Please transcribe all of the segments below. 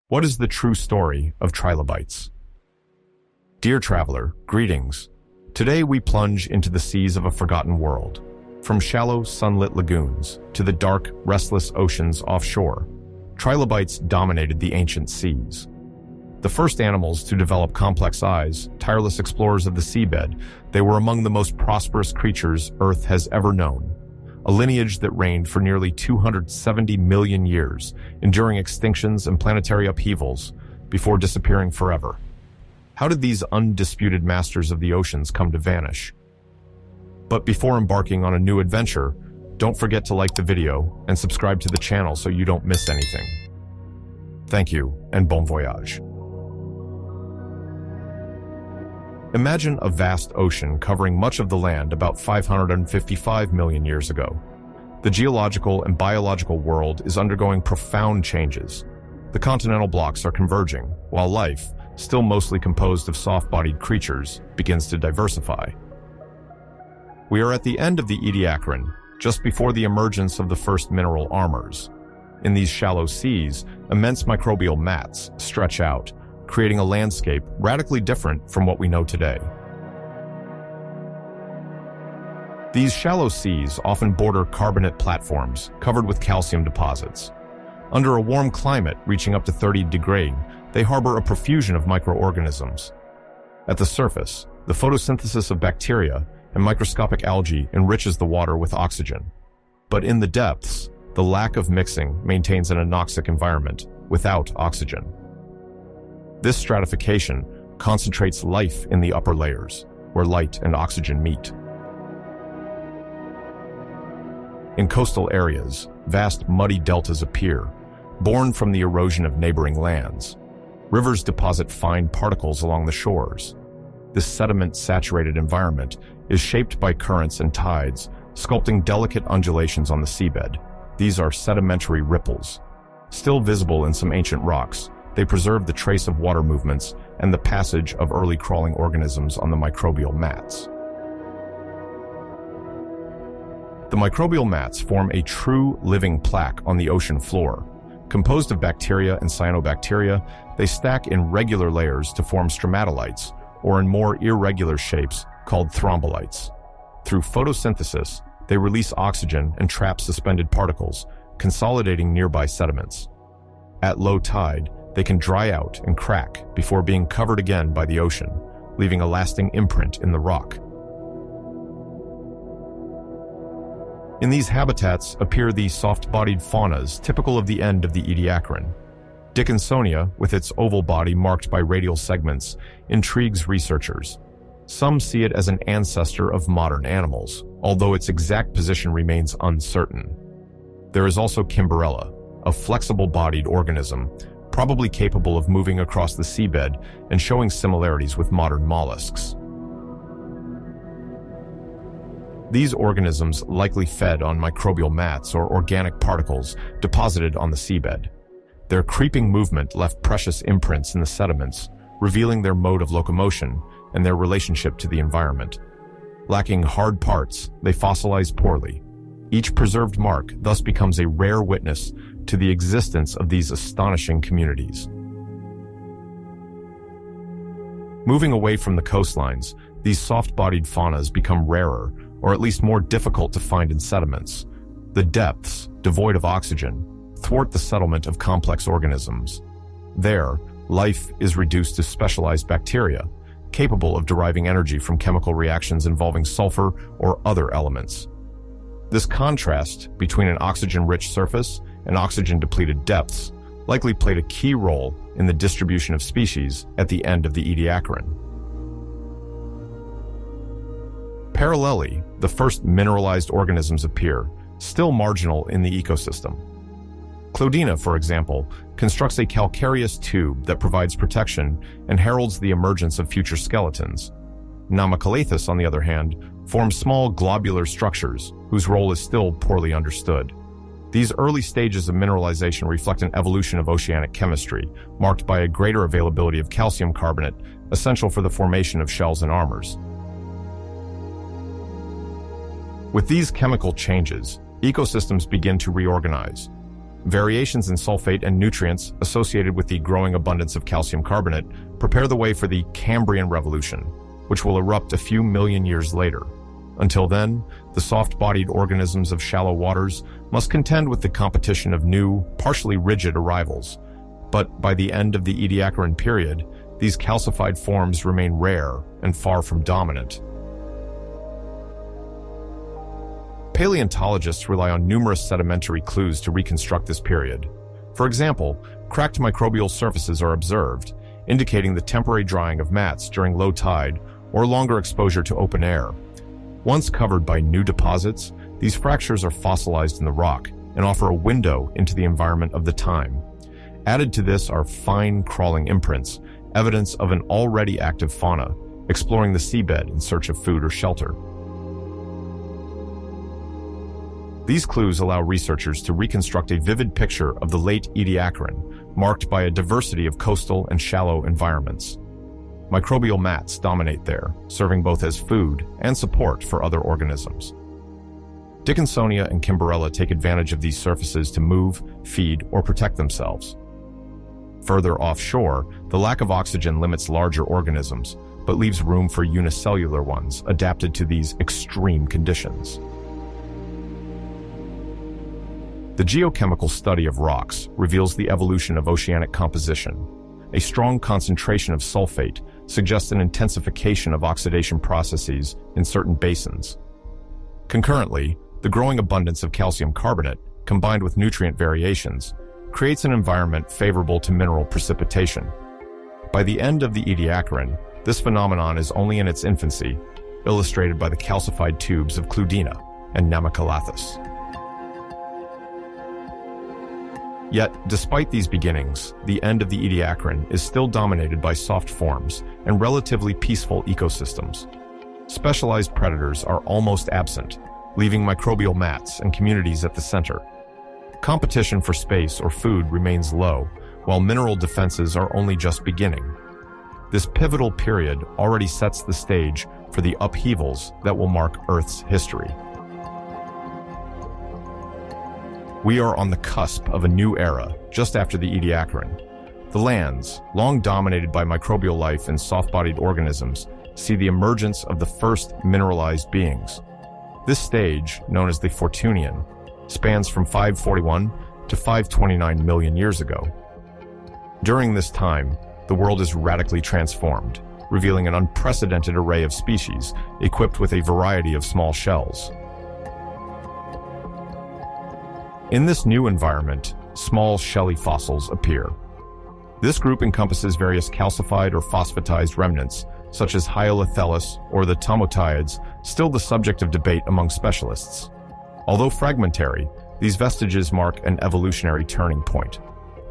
What is the true story of trilobites? Dear traveler, greetings. Today we plunge into the seas of a forgotten world. From shallow, sunlit lagoons to the dark, restless oceans offshore, trilobites dominated the ancient seas. The first animals to develop complex eyes, tireless explorers of the seabed, they were among the most prosperous creatures Earth has ever known. A lineage that reigned for nearly 270 million years, enduring extinctions and planetary upheavals before disappearing forever. How did these undisputed masters of the oceans come to vanish? But before embarking on a new adventure, don't forget to like the video and subscribe to the channel so you don't miss anything. Thank you, and bon voyage. Imagine a vast ocean covering much of the land about 555 million years ago. The geological and biological world is undergoing profound changes. The continental blocks are converging, while life, still mostly composed of soft-bodied creatures, begins to diversify. We are at the end of the Ediacaran, just before the emergence of the first mineral armors. In these shallow seas, immense microbial mats stretch out, creating a landscape radically different from what we know today. These shallow seas often border carbonate platforms covered with calcium deposits. Under a warm climate reaching up to 30 degrees, they harbor a profusion of microorganisms. At the surface, the photosynthesis of bacteria and microscopic algae enriches the water with oxygen. But in the depths, the lack of mixing maintains an anoxic environment without oxygen. This stratification concentrates life in the upper layers, where light and oxygen meet. In coastal areas, vast muddy deltas appear, born from the erosion of neighboring lands. Rivers deposit fine particles along the shores. This sediment-saturated environment is shaped by currents and tides, sculpting delicate undulations on the seabed. These are sedimentary ripples. Still visible in some ancient rocks, they preserve the trace of water movements and the passage of early crawling organisms on the microbial mats. The microbial mats form a true living plaque on the ocean floor. Composed of bacteria and cyanobacteria, they stack in regular layers to form stromatolites, or in more irregular shapes called thrombolites. Through photosynthesis, they release oxygen and trap suspended particles, consolidating nearby sediments. At low tide, they can dry out and crack before being covered again by the ocean, leaving a lasting imprint in the rock. In these habitats appear the soft-bodied faunas typical of the end of the Ediacaran. Dickinsonia, with its oval body marked by radial segments, intrigues researchers. Some see it as an ancestor of modern animals, although its exact position remains uncertain. There is also Cambrian, a flexible-bodied organism, probably capable of moving across the seabed and showing similarities with modern mollusks. These organisms likely fed on microbial mats or organic particles deposited on the seabed. Their creeping movement left precious imprints in the sediments, revealing their mode of locomotion and their relationship to the environment. Lacking hard parts, they fossilize poorly. Each preserved mark thus becomes a rare witness to the existence of these astonishing communities. Moving away from the coastlines, these soft-bodied faunas become rarer, or at least more difficult to find in sediments. The depths, devoid of oxygen, thwart the settlement of complex organisms. There, life is reduced to specialized bacteria, capable of deriving energy from chemical reactions involving sulfur or other elements. This contrast between an oxygen-rich surface and oxygen-depleted depths likely played a key role in the distribution of species at the end of the Ediacaran. Parallelly, the first mineralized organisms appear, still marginal in the ecosystem. Clodina, for example, constructs a calcareous tube that provides protection and heralds the emergence of future skeletons. Namacalathus, on the other hand, forms small globular structures whose role is still poorly understood. These early stages of mineralization reflect an evolution of oceanic chemistry, marked by a greater availability of calcium carbonate, essential for the formation of shells and armors. With these chemical changes, ecosystems begin to reorganize. Variations in sulfate and nutrients associated with the growing abundance of calcium carbonate prepare the way for the Cambrian revolution, which will erupt a few million years later. Until then, the soft-bodied organisms of shallow waters must contend with the competition of new, partially rigid arrivals. But by the end of the Ediacaran period, these calcified forms remain rare and far from dominant. Paleontologists rely on numerous sedimentary clues to reconstruct this period. For example, cracked microbial surfaces are observed, indicating the temporary drying of mats during low tide or longer exposure to open air. Once covered by new deposits, these fractures are fossilized in the rock and offer a window into the environment of the time. Added to this are fine crawling imprints, evidence of an already active fauna, exploring the seabed in search of food or shelter. These clues allow researchers to reconstruct a vivid picture of the late Ediacaran, marked by a diversity of coastal and shallow environments. Microbial mats dominate there, serving both as food and support for other organisms. Dickinsonia and Kimberella take advantage of these surfaces to move, feed, or protect themselves. Further offshore, the lack of oxygen limits larger organisms, but leaves room for unicellular ones adapted to these extreme conditions. The geochemical study of rocks reveals the evolution of oceanic composition. A strong concentration of sulfate suggests an intensification of oxidation processes in certain basins. Concurrently, the growing abundance of calcium carbonate, combined with nutrient variations, creates an environment favorable to mineral precipitation. By the end of the Ediacaran, this phenomenon is only in its infancy, illustrated by the calcified tubes of Cludina and Namacalathus. Yet, despite these beginnings, the end of the Ediacaran is still dominated by soft forms and relatively peaceful ecosystems. Specialized predators are almost absent, leaving microbial mats and communities at the center. Competition for space or food remains low, while mineral defenses are only just beginning. This pivotal period already sets the stage for the upheavals that will mark Earth's history. We are on the cusp of a new era, just after the Ediacaran. The lands, long dominated by microbial life and soft-bodied organisms, see the emergence of the first mineralized beings. This stage, known as the Fortunian, spans from 541 to 529 million years ago. During this time, the world is radically transformed, revealing an unprecedented array of species equipped with a variety of small shells. In this new environment, small shelly fossils appear. This group encompasses various calcified or phosphatized remnants, such as Hyolothelus or the Tomotiids, still the subject of debate among specialists. Although fragmentary, these vestiges mark an evolutionary turning point.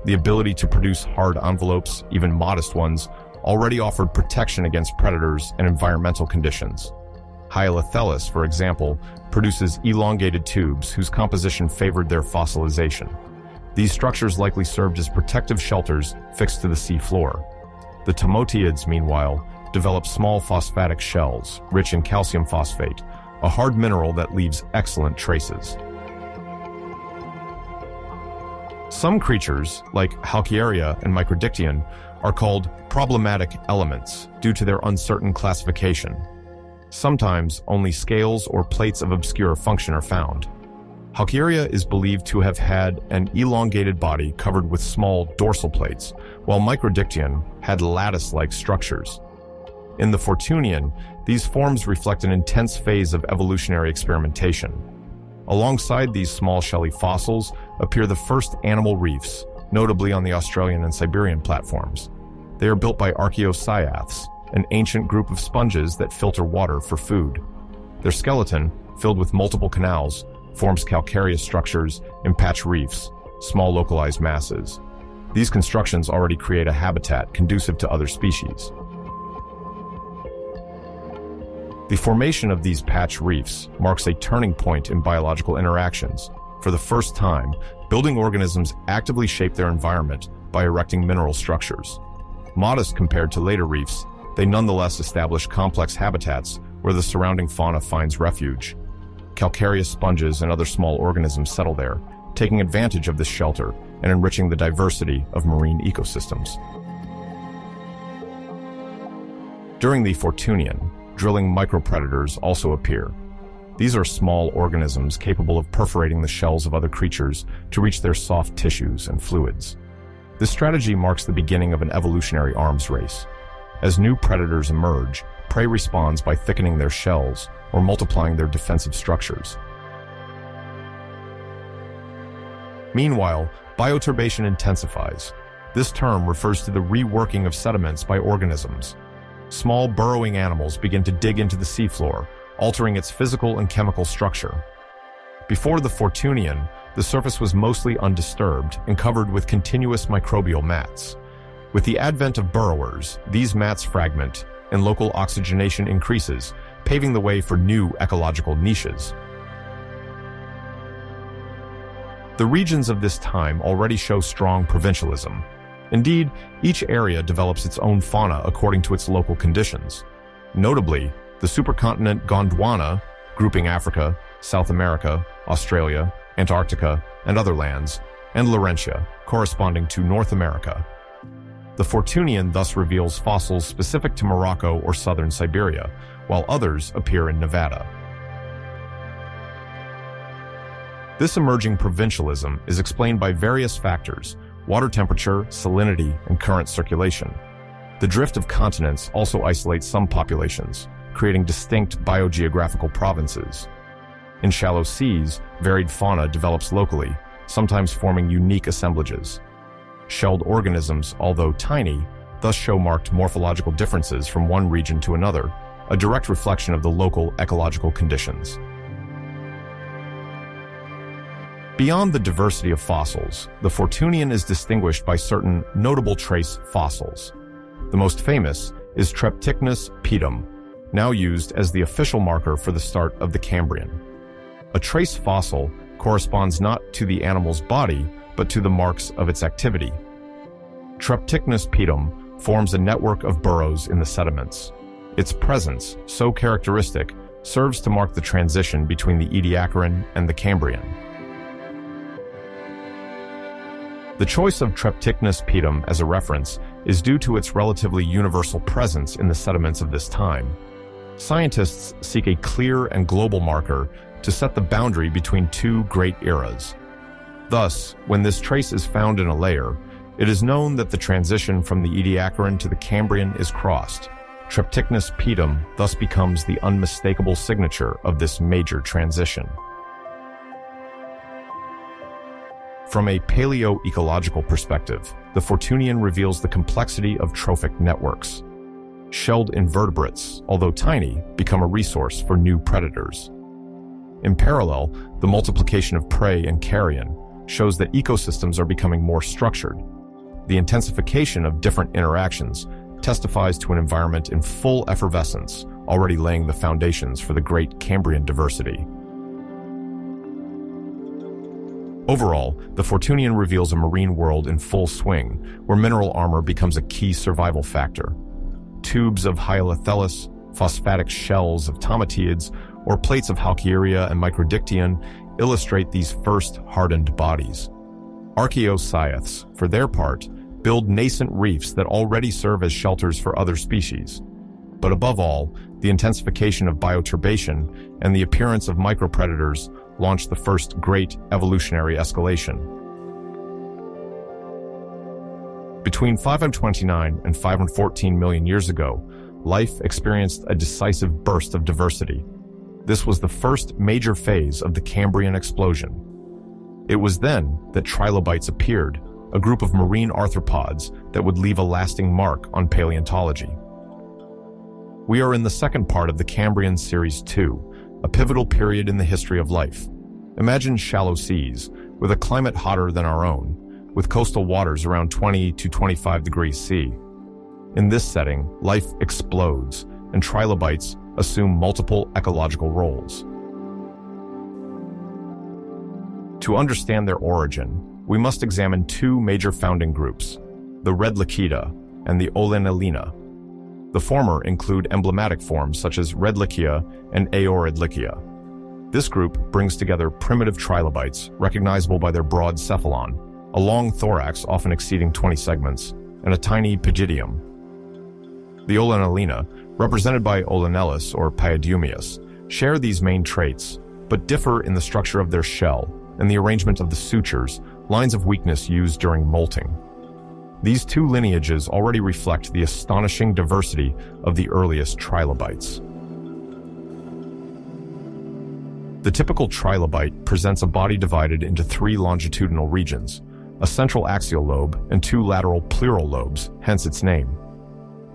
The ability to produce hard envelopes, even modest ones, already offered protection against predators and environmental conditions. Hyolothelus, for example, produces elongated tubes whose composition favored their fossilization. These structures likely served as protective shelters fixed to the sea floor. The Tomotiids, meanwhile, develop small phosphatic shells, rich in calcium phosphate, a hard mineral that leaves excellent traces. Some creatures, like Halkieria and Microdictyon, are called problematic elements due to their uncertain classification. Sometimes only scales or plates of obscure function are found. Halkieria is believed to have had an elongated body covered with small dorsal plates, while Microdictyon had lattice-like structures. In the Fortunian, these forms reflect an intense phase of evolutionary experimentation. Alongside these small shelly fossils appear the first animal reefs, notably on the Australian and Siberian platforms. They are built by archaeocyaths, an ancient group of sponges that filter water for food. Their skeleton, filled with multiple canals, forms calcareous structures and patch reefs, small localized masses. These constructions already create a habitat conducive to other species. The formation of these patch reefs marks a turning point in biological interactions. For the first time, building organisms actively shape their environment by erecting mineral structures. Modest compared to later reefs, they nonetheless establish complex habitats where the surrounding fauna finds refuge. Calcareous sponges and other small organisms settle there, taking advantage of this shelter and enriching the diversity of marine ecosystems. During the Fortunian, drilling micropredators also appear. These are small organisms capable of perforating the shells of other creatures to reach their soft tissues and fluids. This strategy marks the beginning of an evolutionary arms race. As new predators emerge, prey responds by thickening their shells or multiplying their defensive structures. Meanwhile, bioturbation intensifies. This term refers to the reworking of sediments by organisms. Small burrowing animals begin to dig into the seafloor, altering its physical and chemical structure. Before the Fortunian, the surface was mostly undisturbed and covered with continuous microbial mats. With the advent of burrowers, these mats fragment and local oxygenation increases, paving the way for new ecological niches. The regions of this time already show strong provincialism. Indeed, each area develops its own fauna according to its local conditions. Notably, the supercontinent Gondwana, grouping Africa, South America, Australia, Antarctica, and other lands, and Laurentia, corresponding to North America. The Fortunian thus reveals fossils specific to Morocco or southern Siberia, while others appear in Nevada. This emerging provincialism is explained by various factors: water temperature, salinity, and current circulation. The drift of continents also isolates some populations, creating distinct biogeographical provinces. In shallow seas, varied fauna develops locally, sometimes forming unique assemblages. Shelled organisms, although tiny, thus show marked morphological differences from one region to another, a direct reflection of the local ecological conditions. Beyond the diversity of fossils, the Fortunian is distinguished by certain notable trace fossils. The most famous is Treptichnus pedum, now used as the official marker for the start of the Cambrian. A trace fossil corresponds not to the animal's body, but to the marks of its activity. Treptichnus pedum forms a network of burrows in the sediments. Its presence, so characteristic, serves to mark the transition between the Ediacaran and the Cambrian. The choice of Treptichnus pedum as a reference is due to its relatively universal presence in the sediments of this time. Scientists seek a clear and global marker to set the boundary between two great eras. Thus, when this trace is found in a layer, it is known that the transition from the Ediacaran to the Cambrian is crossed. Treptichnus pedum thus becomes the unmistakable signature of this major transition. From a paleo-ecological perspective, the Fortunian reveals the complexity of trophic networks. Shelled invertebrates, although tiny, become a resource for new predators. In parallel, the multiplication of prey and carrion shows that ecosystems are becoming more structured. The intensification of different interactions testifies to an environment in full effervescence, already laying the foundations for the great Cambrian diversity. Overall, the Fortunian reveals a marine world in full swing, where mineral armor becomes a key survival factor. Tubes of Hyalothellus, phosphatic shells of Tomatiids, or plates of Halkieria and Microdictyon illustrate these first hardened bodies. Archaeocyaths, for their part, build nascent reefs that already serve as shelters for other species. But above all, the intensification of bioturbation and the appearance of micropredators launched the first great evolutionary escalation. Between 529 and 514 million years ago, life experienced a decisive burst of diversity. This was the first major phase of the Cambrian explosion. It was then that Trilobites appeared, a group of marine arthropods that would leave a lasting mark on paleontology. We are in the second part of the Cambrian Series 2, a pivotal period in the history of life. Imagine shallow seas, with a climate hotter than our own, with coastal waters around 20 to 25 degrees C. In this setting, life explodes, and trilobites assume multiple ecological roles. To understand their origin, we must examine two major founding groups, the Redlichida and the Olenellina. The former include emblematic forms such as Redlichia and Aoredlichia. This group brings together primitive trilobites, recognizable by their broad cephalon, a long thorax often exceeding 20 segments, and a tiny pygidium. The Olenellina, represented by Olenellus or Paidiumius, share these main traits, but differ in the structure of their shell and the arrangement of the sutures, lines of weakness used during molting. These two lineages already reflect the astonishing diversity of the earliest trilobites. The typical trilobite presents a body divided into 3 longitudinal regions, a central axial lobe and 2 lateral pleural lobes, hence its name.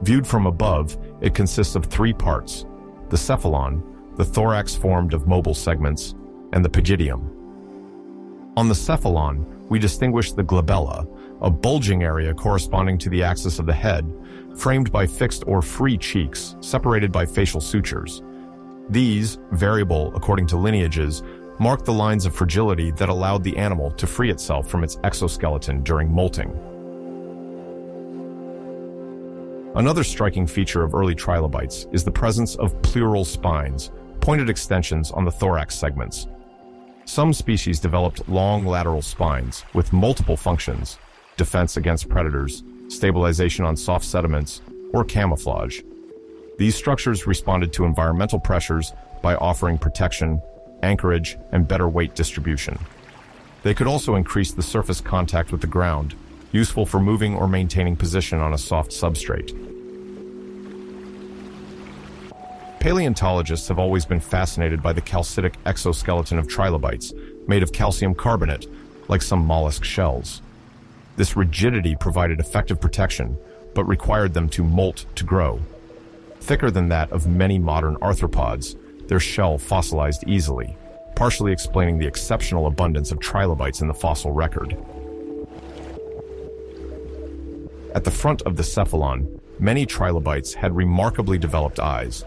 Viewed from above, it consists of 3 parts: the cephalon, the thorax formed of mobile segments, and the pygidium. On the cephalon, we distinguish the glabella, a bulging area corresponding to the axis of the head, framed by fixed or free cheeks, separated by facial sutures. These, variable according to lineages, mark the lines of fragility that allowed the animal to free itself from its exoskeleton during molting. Another striking feature of early trilobites is the presence of pleural spines, pointed extensions on the thorax segments. Some species developed long lateral spines with multiple functions: defense against predators, stabilization on soft sediments, or camouflage. These structures responded to environmental pressures by offering protection, anchorage, and better weight distribution. They could also increase the surface contact with the ground, useful for moving or maintaining position on a soft substrate. Paleontologists have always been fascinated by the calcitic exoskeleton of trilobites, made of calcium carbonate, like some mollusk shells. This rigidity provided effective protection, but required them to molt to grow. Thicker than that of many modern arthropods, their shell fossilized easily, partially explaining the exceptional abundance of trilobites in the fossil record. At the front of the cephalon, many trilobites had remarkably developed eyes.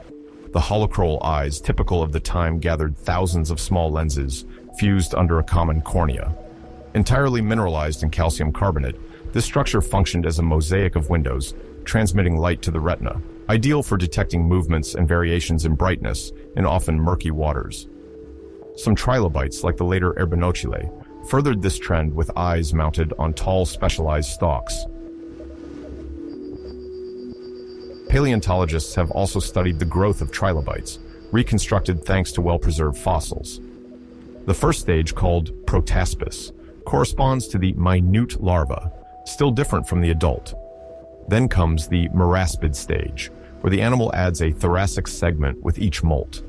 The holochroal eyes, typical of the time, gathered thousands of small lenses, fused under a common cornea. Entirely mineralized in calcium carbonate, this structure functioned as a mosaic of windows, transmitting light to the retina, ideal for detecting movements and variations in brightness in often murky waters. Some trilobites, like the later Erbinoculae, furthered this trend with eyes mounted on tall specialized stalks. Paleontologists have also studied the growth of trilobites, reconstructed thanks to well-preserved fossils. The first stage, called protaspis, corresponds to the minute larva, still different from the adult. Then comes the meraspid stage, where the animal adds a thoracic segment with each molt.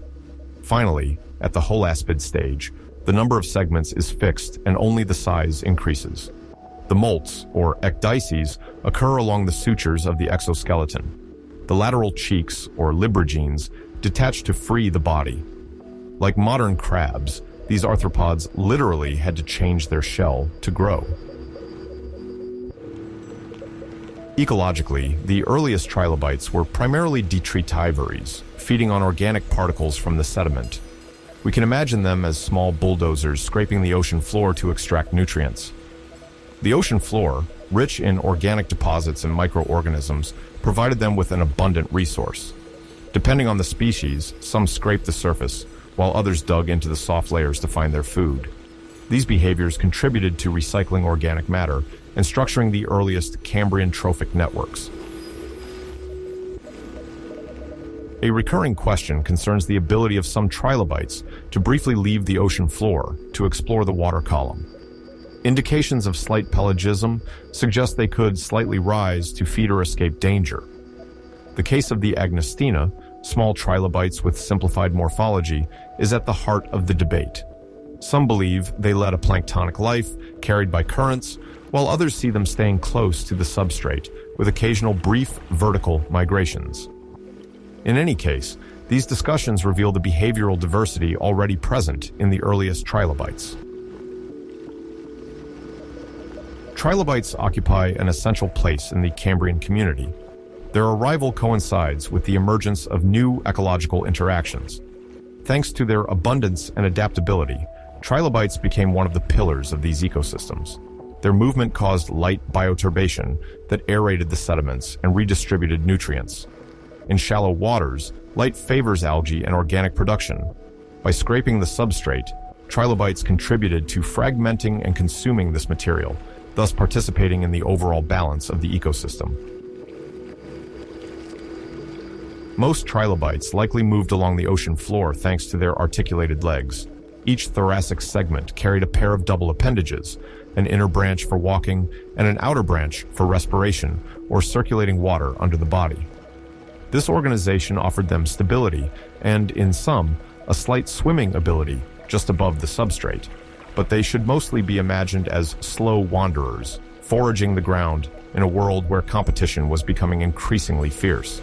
Finally, at the holaspid stage, the number of segments is fixed and only the size increases. The molts, or ecdyses, occur along the sutures of the exoskeleton. The lateral cheeks, or librogenes, detach to free the body. Like modern crabs, these arthropods literally had to change their shell to grow. Ecologically, the earliest trilobites were primarily detritivories, feeding on organic particles from the sediment. We can imagine them as small bulldozers scraping the ocean floor to extract nutrients. The ocean floor, rich in organic deposits and microorganisms, provided them with an abundant resource. Depending on the species, some scraped the surface, while others dug into the soft layers to find their food. These behaviors contributed to recycling organic matter and structuring the earliest Cambrian trophic networks. A recurring question concerns the ability of some trilobites to briefly leave the ocean floor to explore the water column. Indications of slight pelagism suggest they could slightly rise to feed or escape danger. The case of the agnestina, small trilobites with simplified morphology, is at the heart of the debate. Some believe they led a planktonic life, carried by currents, while others see them staying close to the substrate, with occasional brief vertical migrations. In any case, these discussions reveal the behavioral diversity already present in the earliest trilobites. Trilobites occupy an essential place in the Cambrian community. Their arrival coincides with the emergence of new ecological interactions. Thanks to their abundance and adaptability, trilobites became one of the pillars of these ecosystems. Their movement caused light bioturbation that aerated the sediments and redistributed nutrients. In shallow waters, light favors algae and organic production. By scraping the substrate, trilobites contributed to fragmenting and consuming this material, thus participating in the overall balance of the ecosystem. Most trilobites likely moved along the ocean floor thanks to their articulated legs. Each thoracic segment carried a pair of double appendages, an inner branch for walking and an outer branch for respiration or circulating water under the body. This organization offered them stability and, in some, a slight swimming ability just above the substrate, but they should mostly be imagined as slow wanderers, foraging the ground in a world where competition was becoming increasingly fierce.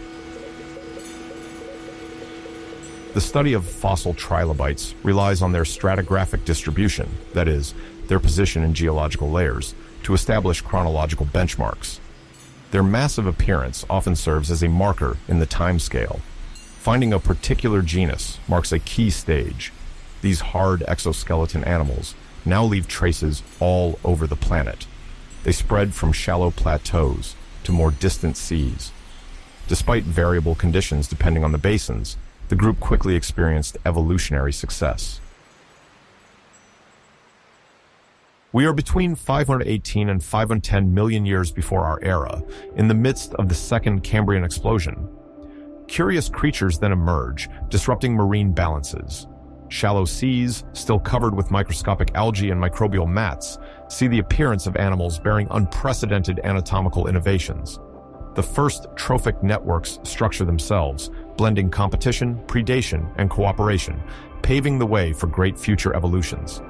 The study of fossil trilobites relies on their stratigraphic distribution, that is, their position in geological layers, to establish chronological benchmarks. Their massive appearance often serves as a marker in the time scale. Finding a particular genus marks a key stage. These hard exoskeleton animals now leave traces all over the planet. They spread from shallow plateaus to more distant seas. Despite variable conditions depending on the basins, the group quickly experienced evolutionary success. We are between 518 and 510 million years before our era, in the midst of the second Cambrian explosion. Curious creatures then emerge, disrupting marine balances. Shallow seas, still covered with microscopic algae and microbial mats, see the appearance of animals bearing unprecedented anatomical innovations. The first trophic networks structure themselves, blending competition, predation, and cooperation, paving the way for great future evolutions.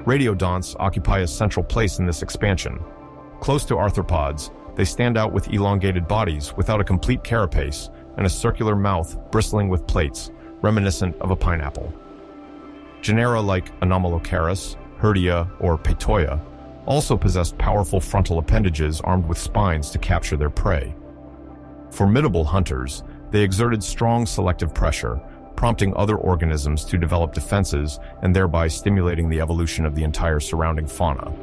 Radiodonts occupy a central place in this expansion. Close to arthropods, they stand out with elongated bodies without a complete carapace and a circular mouth bristling with plates, reminiscent of a pineapple. Genera like Anomalocaris, Herdia, or Petoia also possessed powerful frontal appendages armed with spines to capture their prey. Formidable hunters, they exerted strong selective pressure, prompting other organisms to develop defenses and thereby stimulating the evolution of the entire surrounding fauna.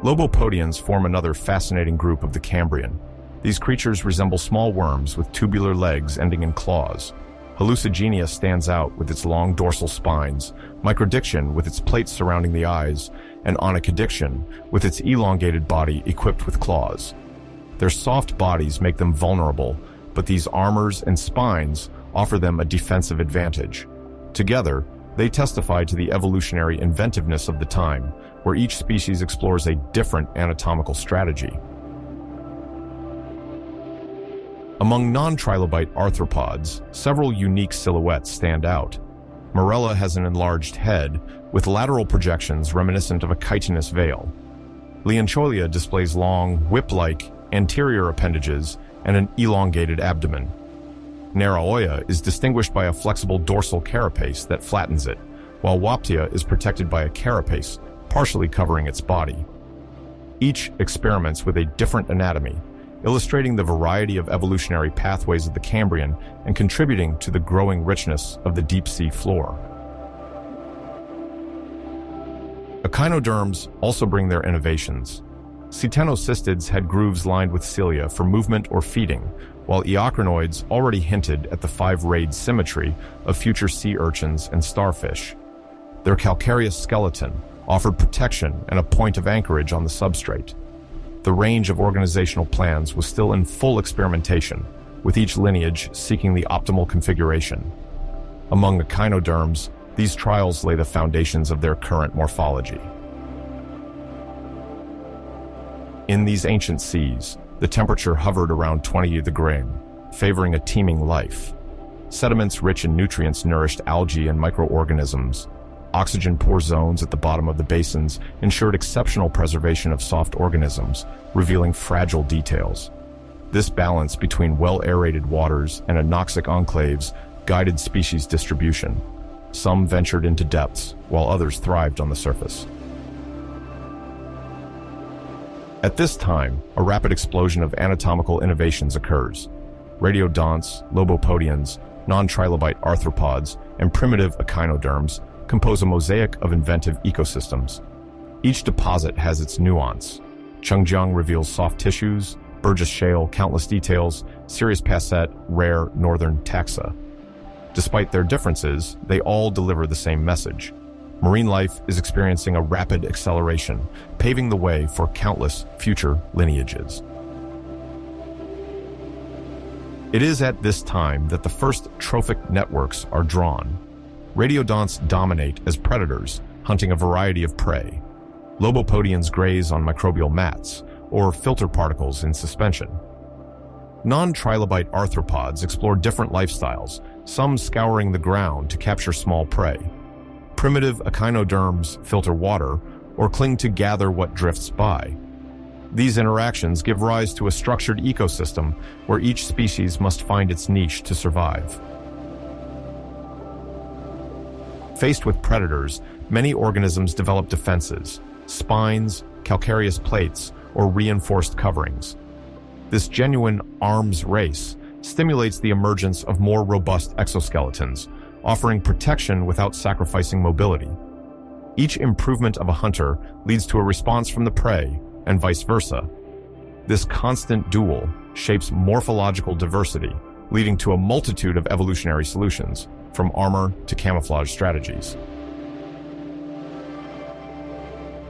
Lobopodians form another fascinating group of the Cambrian. These creatures resemble small worms with tubular legs ending in claws. Hallucigenia stands out with its long dorsal spines, Microdiction with its plates surrounding the eyes, and Onychodiction with its elongated body equipped with claws. Their soft bodies make them vulnerable, but these armors and spines offer them a defensive advantage. Together, they testify to the evolutionary inventiveness of the time, where each species explores a different anatomical strategy. Among non-trilobite arthropods, several unique silhouettes stand out. Morella has an enlarged head, with lateral projections reminiscent of a chitinous veil. Leoncholia displays long, whip-like anterior appendages and an elongated abdomen. Naraoya is distinguished by a flexible dorsal carapace that flattens it, while Waptia is protected by a carapace, partially covering its body. Each experiments with a different anatomy, illustrating the variety of evolutionary pathways of the Cambrian and contributing to the growing richness of the deep-sea floor. Echinoderms also bring their innovations. Cetenocystids had grooves lined with cilia for movement or feeding, while eocrinoids already hinted at the five-rayed symmetry of future sea urchins and starfish. Their calcareous skeleton offered protection and a point of anchorage on the substrate. The range of organizational plans was still in full experimentation, with each lineage seeking the optimal configuration. Among echinoderms, these trials lay the foundations of their current morphology. In these ancient seas, the temperature hovered around 20 degrees, favoring a teeming life. Sediments rich in nutrients nourished algae and microorganisms. Oxygen-poor zones at the bottom of the basins ensured exceptional preservation of soft organisms, revealing fragile details. This balance between well-aerated waters and anoxic enclaves guided species distribution. Some ventured into depths, while others thrived on the surface. At this time, a rapid explosion of anatomical innovations occurs. Radiodonts, lobopodians, non-trilobite arthropods, and primitive echinoderms compose a mosaic of inventive ecosystems. Each deposit has its nuance. Chengjiang reveals soft tissues, Burgess shale, countless details, Sirius Passet, rare northern taxa. Despite their differences, they all deliver the same message. Marine life is experiencing a rapid acceleration, paving the way for countless future lineages. It is at this time that the first trophic networks are drawn. Radiodonts dominate as predators, hunting a variety of prey. Lobopodians graze on microbial mats, or filter particles in suspension. Non-trilobite arthropods explore different lifestyles, some scouring the ground to capture small prey. Primitive echinoderms filter water or cling to gather what drifts by. These interactions give rise to a structured ecosystem where each species must find its niche to survive. Faced with predators, many organisms develop defenses, spines, calcareous plates, or reinforced coverings. This genuine arms race stimulates the emergence of more robust exoskeletons, offering protection without sacrificing mobility. Each improvement of a hunter leads to a response from the prey, and vice versa. This constant duel shapes morphological diversity, leading to a multitude of evolutionary solutions, from armor to camouflage strategies.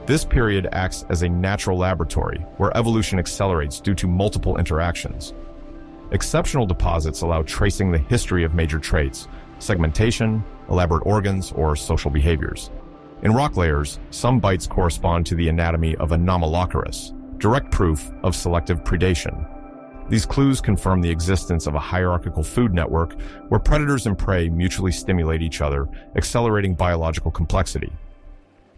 This period acts as a natural laboratory where evolution accelerates due to multiple interactions. Exceptional deposits allow tracing the history of major traits, segmentation, elaborate organs, or social behaviors. In rock layers, some bites correspond to the anatomy of a Nomalocaris, direct proof of selective predation. These clues confirm the existence of a hierarchical food network where predators and prey mutually stimulate each other, accelerating biological complexity.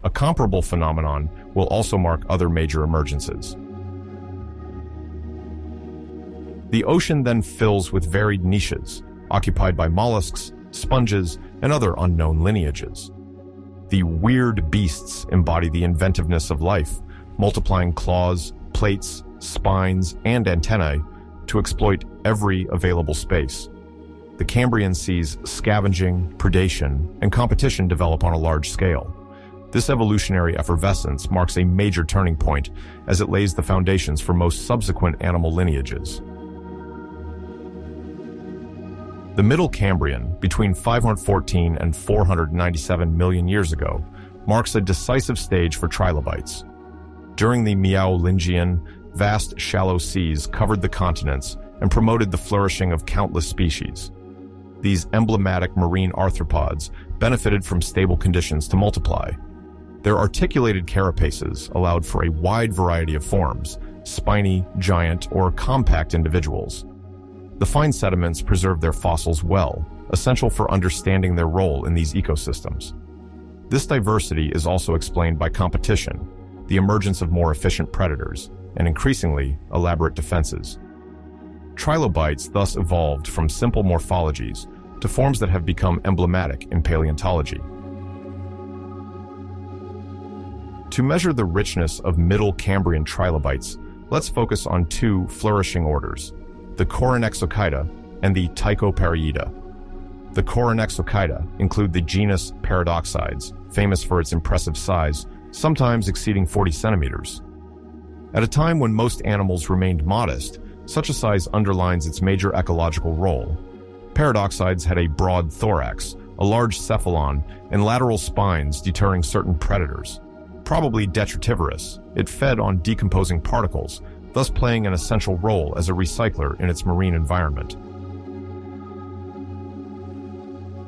A comparable phenomenon will also mark other major emergences. The ocean then fills with varied niches, occupied by mollusks, sponges, and other unknown lineages. The weird beasts embody the inventiveness of life, multiplying claws, plates, spines, and antennae to exploit every available space. The Cambrian sees scavenging, predation, and competition develop on a large scale. This evolutionary effervescence marks a major turning point as it lays the foundations for most subsequent animal lineages. The Middle Cambrian, between 514 and 497 million years ago, marks a decisive stage for trilobites. During the Meolingian, vast shallow seas covered the continents and promoted the flourishing of countless species. These emblematic marine arthropods benefited from stable conditions to multiply. Their articulated carapaces allowed for a wide variety of forms, spiny, giant, or compact individuals. The fine sediments preserve their fossils well, essential for understanding their role in these ecosystems. This diversity is also explained by competition, the emergence of more efficient predators, and increasingly elaborate defenses. Trilobites thus evolved from simple morphologies to forms that have become emblematic in paleontology. To measure the richness of Middle Cambrian trilobites, let's focus on two flourishing orders, the Coronexochida and the Tychopareida. The Coronexochida include the genus Paradoxides, famous for its impressive size, sometimes exceeding 40 centimeters. At a time when most animals remained modest, such a size underlines its major ecological role. Paradoxides had a broad thorax, a large cephalon, and lateral spines deterring certain predators. Probably detritivorous, it fed on decomposing particles, thus playing an essential role as a recycler in its marine environment.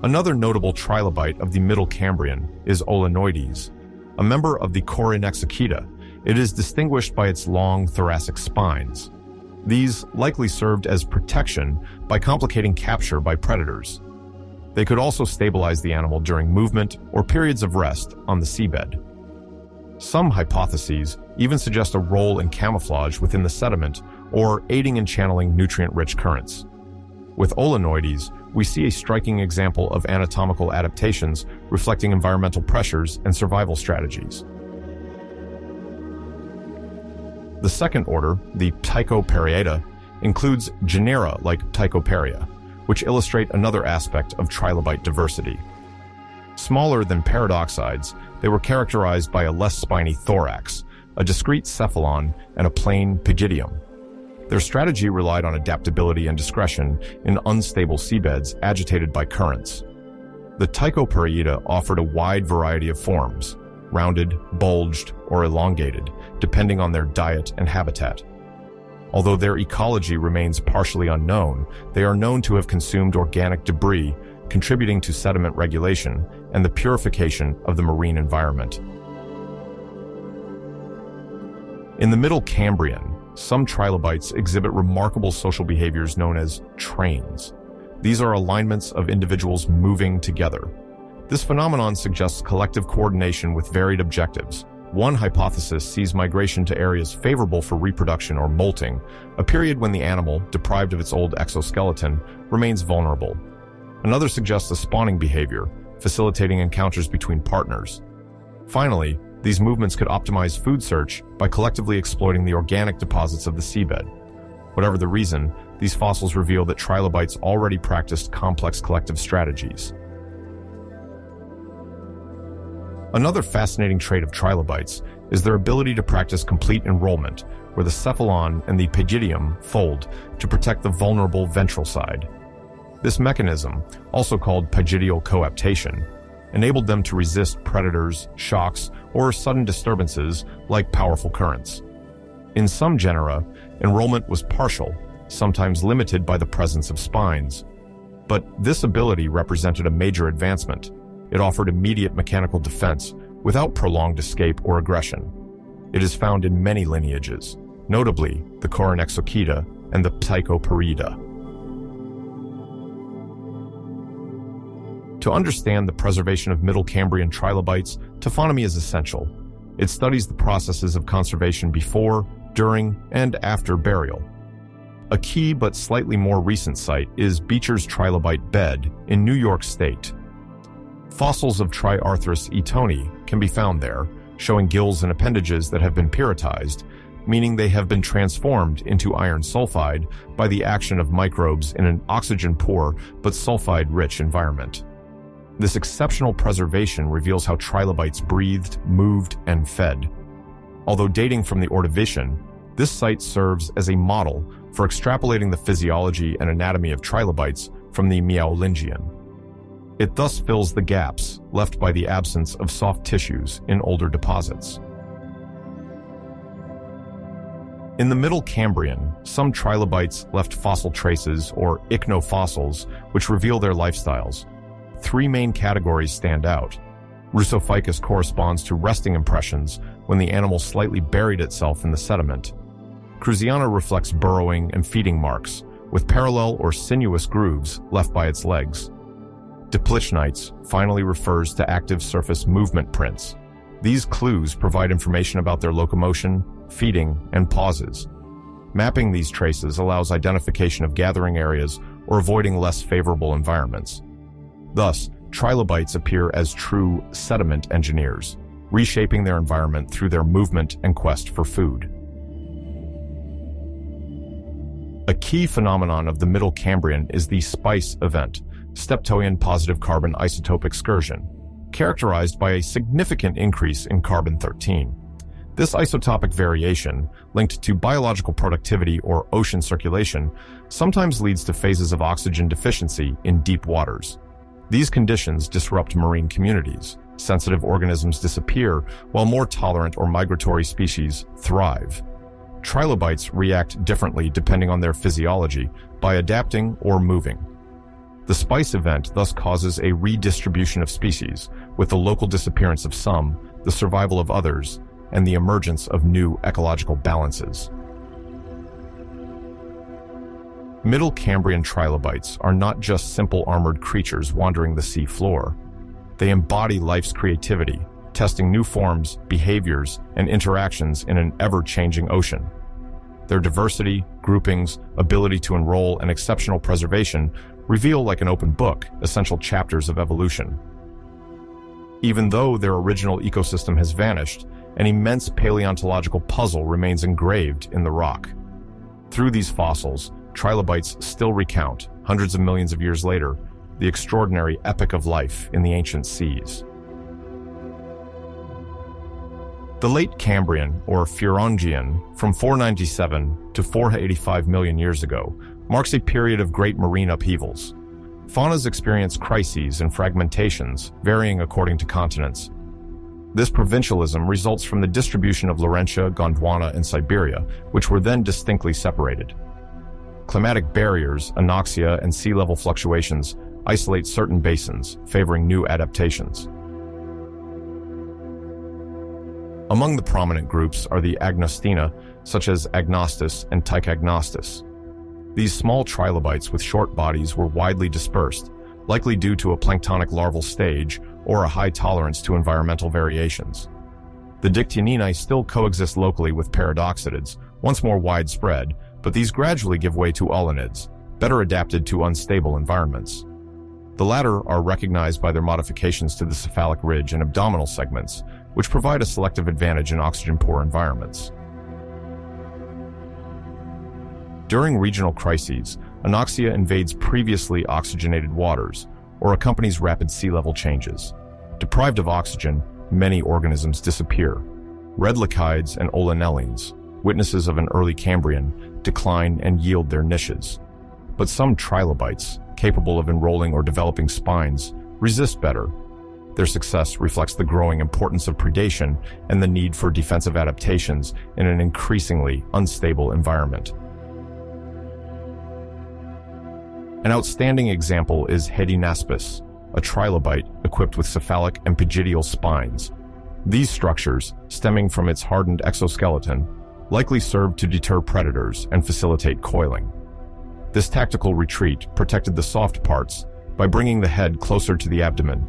Another notable trilobite of the Middle Cambrian is Olenoides. A member of the Coronexochida, it is distinguished by its long thoracic spines. These likely served as protection by complicating capture by predators. They could also stabilize the animal during movement or periods of rest on the seabed. Some hypotheses even suggest a role in camouflage within the sediment or aiding in channeling nutrient-rich currents. With Olenoides, we see a striking example of anatomical adaptations reflecting environmental pressures and survival strategies. The second order, the Tychopareida, includes genera like Tychoparia, which illustrate another aspect of trilobite diversity. Smaller than Paradoxides, they were characterized by a less spiny thorax, a discrete cephalon, and a plain pygidium. Their strategy relied on adaptability and discretion in unstable seabeds agitated by currents. The Tychopereida offered a wide variety of forms, rounded, bulged, or elongated, depending on their diet and habitat. Although their ecology remains partially unknown, they are known to have consumed organic debris, contributing to sediment regulation and the purification of the marine environment. In the Middle Cambrian, some trilobites exhibit remarkable social behaviors known as trains. These are alignments of individuals moving together. This phenomenon suggests collective coordination with varied objectives. One hypothesis sees migration to areas favorable for reproduction or molting, a period when the animal, deprived of its old exoskeleton, remains vulnerable. Another suggests a spawning behavior, facilitating encounters between partners. Finally, these movements could optimize food search by collectively exploiting the organic deposits of the seabed. Whatever the reason, these fossils reveal that trilobites already practiced complex collective strategies. Another fascinating trait of trilobites is their ability to practice complete enrollment, where the cephalon and the pygidium fold to protect the vulnerable ventral side. This mechanism, also called pygidial coaptation, enabled them to resist predators, shocks, or sudden disturbances like powerful currents. In some genera, enrollment was partial, sometimes limited by the presence of spines. But this ability represented a major advancement. It offered immediate mechanical defense without prolonged escape or aggression. It is found in many lineages, notably the Coronexocheta and the Tychopereida. To understand the preservation of Middle Cambrian trilobites, taphonomy is essential. It studies the processes of conservation before, during, and after burial. A key but slightly more recent site is Beecher's Trilobite bed in New York State. Fossils of Triarthris etoni can be found there, showing gills and appendages that have been pyritized, meaning they have been transformed into iron sulfide by the action of microbes in an oxygen-poor but sulfide-rich environment. This exceptional preservation reveals how trilobites breathed, moved, and fed. Although dating from the Ordovician, this site serves as a model for extrapolating the physiology and anatomy of trilobites from the Merovingian. It thus fills the gaps left by the absence of soft tissues in older deposits. In the Middle Cambrian, some trilobites left fossil traces or ichnofossils, which reveal their lifestyles. Three main categories stand out. Rusophycus corresponds to resting impressions when the animal slightly buried itself in the sediment. Cruziana reflects burrowing and feeding marks, with parallel or sinuous grooves left by its legs. Diplichnites finally refers to active surface movement prints. These clues provide information about their locomotion, feeding, and pauses. Mapping these traces allows identification of gathering areas or avoiding less favorable environments. Thus, trilobites appear as true sediment engineers, reshaping their environment through their movement and quest for food. A key phenomenon of the Middle Cambrian is the SPICE event, Steptoean positive carbon isotope excursion, characterized by a significant increase in carbon-13. This isotopic variation, linked to biological productivity or ocean circulation, sometimes leads to phases of oxygen deficiency in deep waters. These conditions disrupt marine communities. Sensitive organisms disappear, while more tolerant or migratory species thrive. Trilobites react differently depending on their physiology, by adapting or moving. The SPICE event thus causes a redistribution of species, with the local disappearance of some, the survival of others, and the emergence of new ecological balances. Middle Cambrian trilobites are not just simple armored creatures wandering the sea floor. They embody life's creativity, testing new forms, behaviors, and interactions in an ever-changing ocean. Their diversity, groupings, ability to enroll, and exceptional preservation reveal, like an open book, essential chapters of evolution. Even though their original ecosystem has vanished, an immense paleontological puzzle remains engraved in the rock. Through these fossils, trilobites still recount, hundreds of millions of years later, the extraordinary epic of life in the ancient seas. The late Cambrian, or Furongian, from 497 to 485 million years ago, marks a period of great marine upheavals. Faunas experience crises and fragmentations, varying according to continents. This provincialism results from the distribution of Laurentia, Gondwana, and Siberia, which were then distinctly separated. Climatic barriers, anoxia, and sea level fluctuations isolate certain basins, favoring new adaptations. Among the prominent groups are the Agnostina, such as Agnostis and Tychagnostis. These small trilobites with short bodies were widely dispersed, likely due to a planktonic larval stage or a high tolerance to environmental variations. The Dictyonini still coexist locally with paradoxidids, once more widespread, but these gradually give way to Ulanids, better adapted to unstable environments. The latter are recognized by their modifications to the cephalic ridge and abdominal segments, which provide a selective advantage in oxygen-poor environments. During regional crises, anoxia invades previously oxygenated waters or accompanies rapid sea level changes. Deprived of oxygen, many organisms disappear. Redlichides and Olanellines, witnesses of an early Cambrian, decline and yield their niches. But some trilobites, capable of enrolling or developing spines, resist better. Their success reflects the growing importance of predation and the need for defensive adaptations in an increasingly unstable environment. An outstanding example is Hedinaspis, a trilobite equipped with cephalic and pygidial spines. These structures, stemming from its hardened exoskeleton, likely served to deter predators and facilitate coiling. This tactical retreat protected the soft parts by bringing the head closer to the abdomen.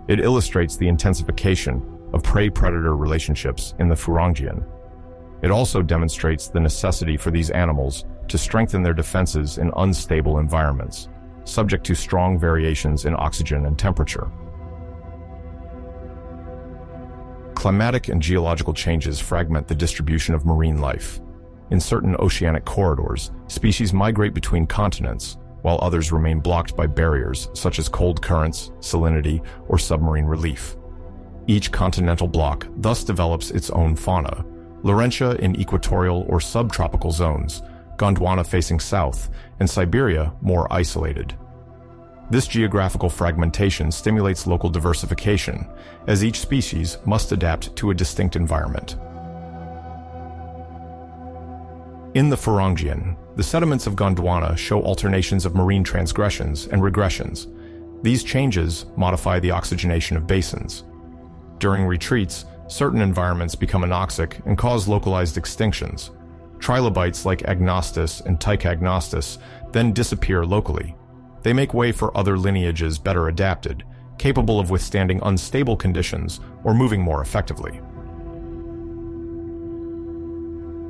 It illustrates the intensification of prey-predator relationships in the Furongian. It also demonstrates the necessity for these animals to strengthen their defenses in unstable environments, subject to strong variations in oxygen and temperature. Climatic and geological changes fragment the distribution of marine life. In certain oceanic corridors, species migrate between continents, while others remain blocked by barriers such as cold currents, salinity, or submarine relief. Each continental block thus develops its own fauna, Laurentia in equatorial or subtropical zones, Gondwana facing south, and Siberia more isolated. This geographical fragmentation stimulates local diversification, as each species must adapt to a distinct environment. In the Furongian, the sediments of Gondwana show alternations of marine transgressions and regressions. These changes modify the oxygenation of basins. During retreats, certain environments become anoxic and cause localized extinctions. Trilobites like Agnostis and Tychagnostis then disappear locally. They make way for other lineages better adapted, capable of withstanding unstable conditions or moving more effectively.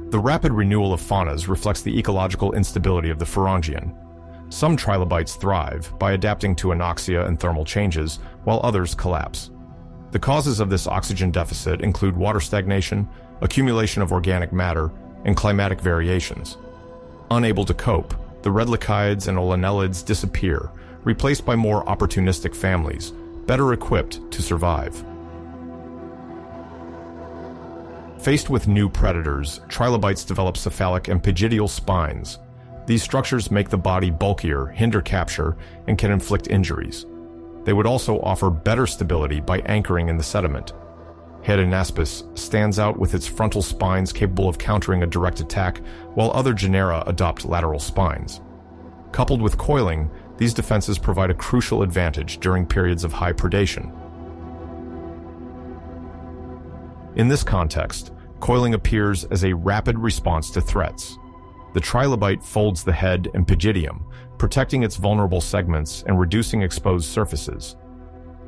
The rapid renewal of faunas reflects the ecological instability of the Furongian. Some trilobites thrive by adapting to anoxia and thermal changes, while others collapse. The causes of this oxygen deficit include water stagnation, accumulation of organic matter, and climatic variations. Unable to cope, the redlichides and olanellids disappear, replaced by more opportunistic families, better equipped to survive. Faced with new predators, trilobites develop cephalic and pygidial spines. These structures make the body bulkier, hinder capture, and can inflict injuries. They would also offer better stability by anchoring in the sediment. Hedinaspis stands out with its frontal spines capable of countering a direct attack, while other genera adopt lateral spines. Coupled with coiling, these defenses provide a crucial advantage during periods of high predation. In this context, coiling appears as a rapid response to threats. The trilobite folds the head and pygidium, protecting its vulnerable segments and reducing exposed surfaces.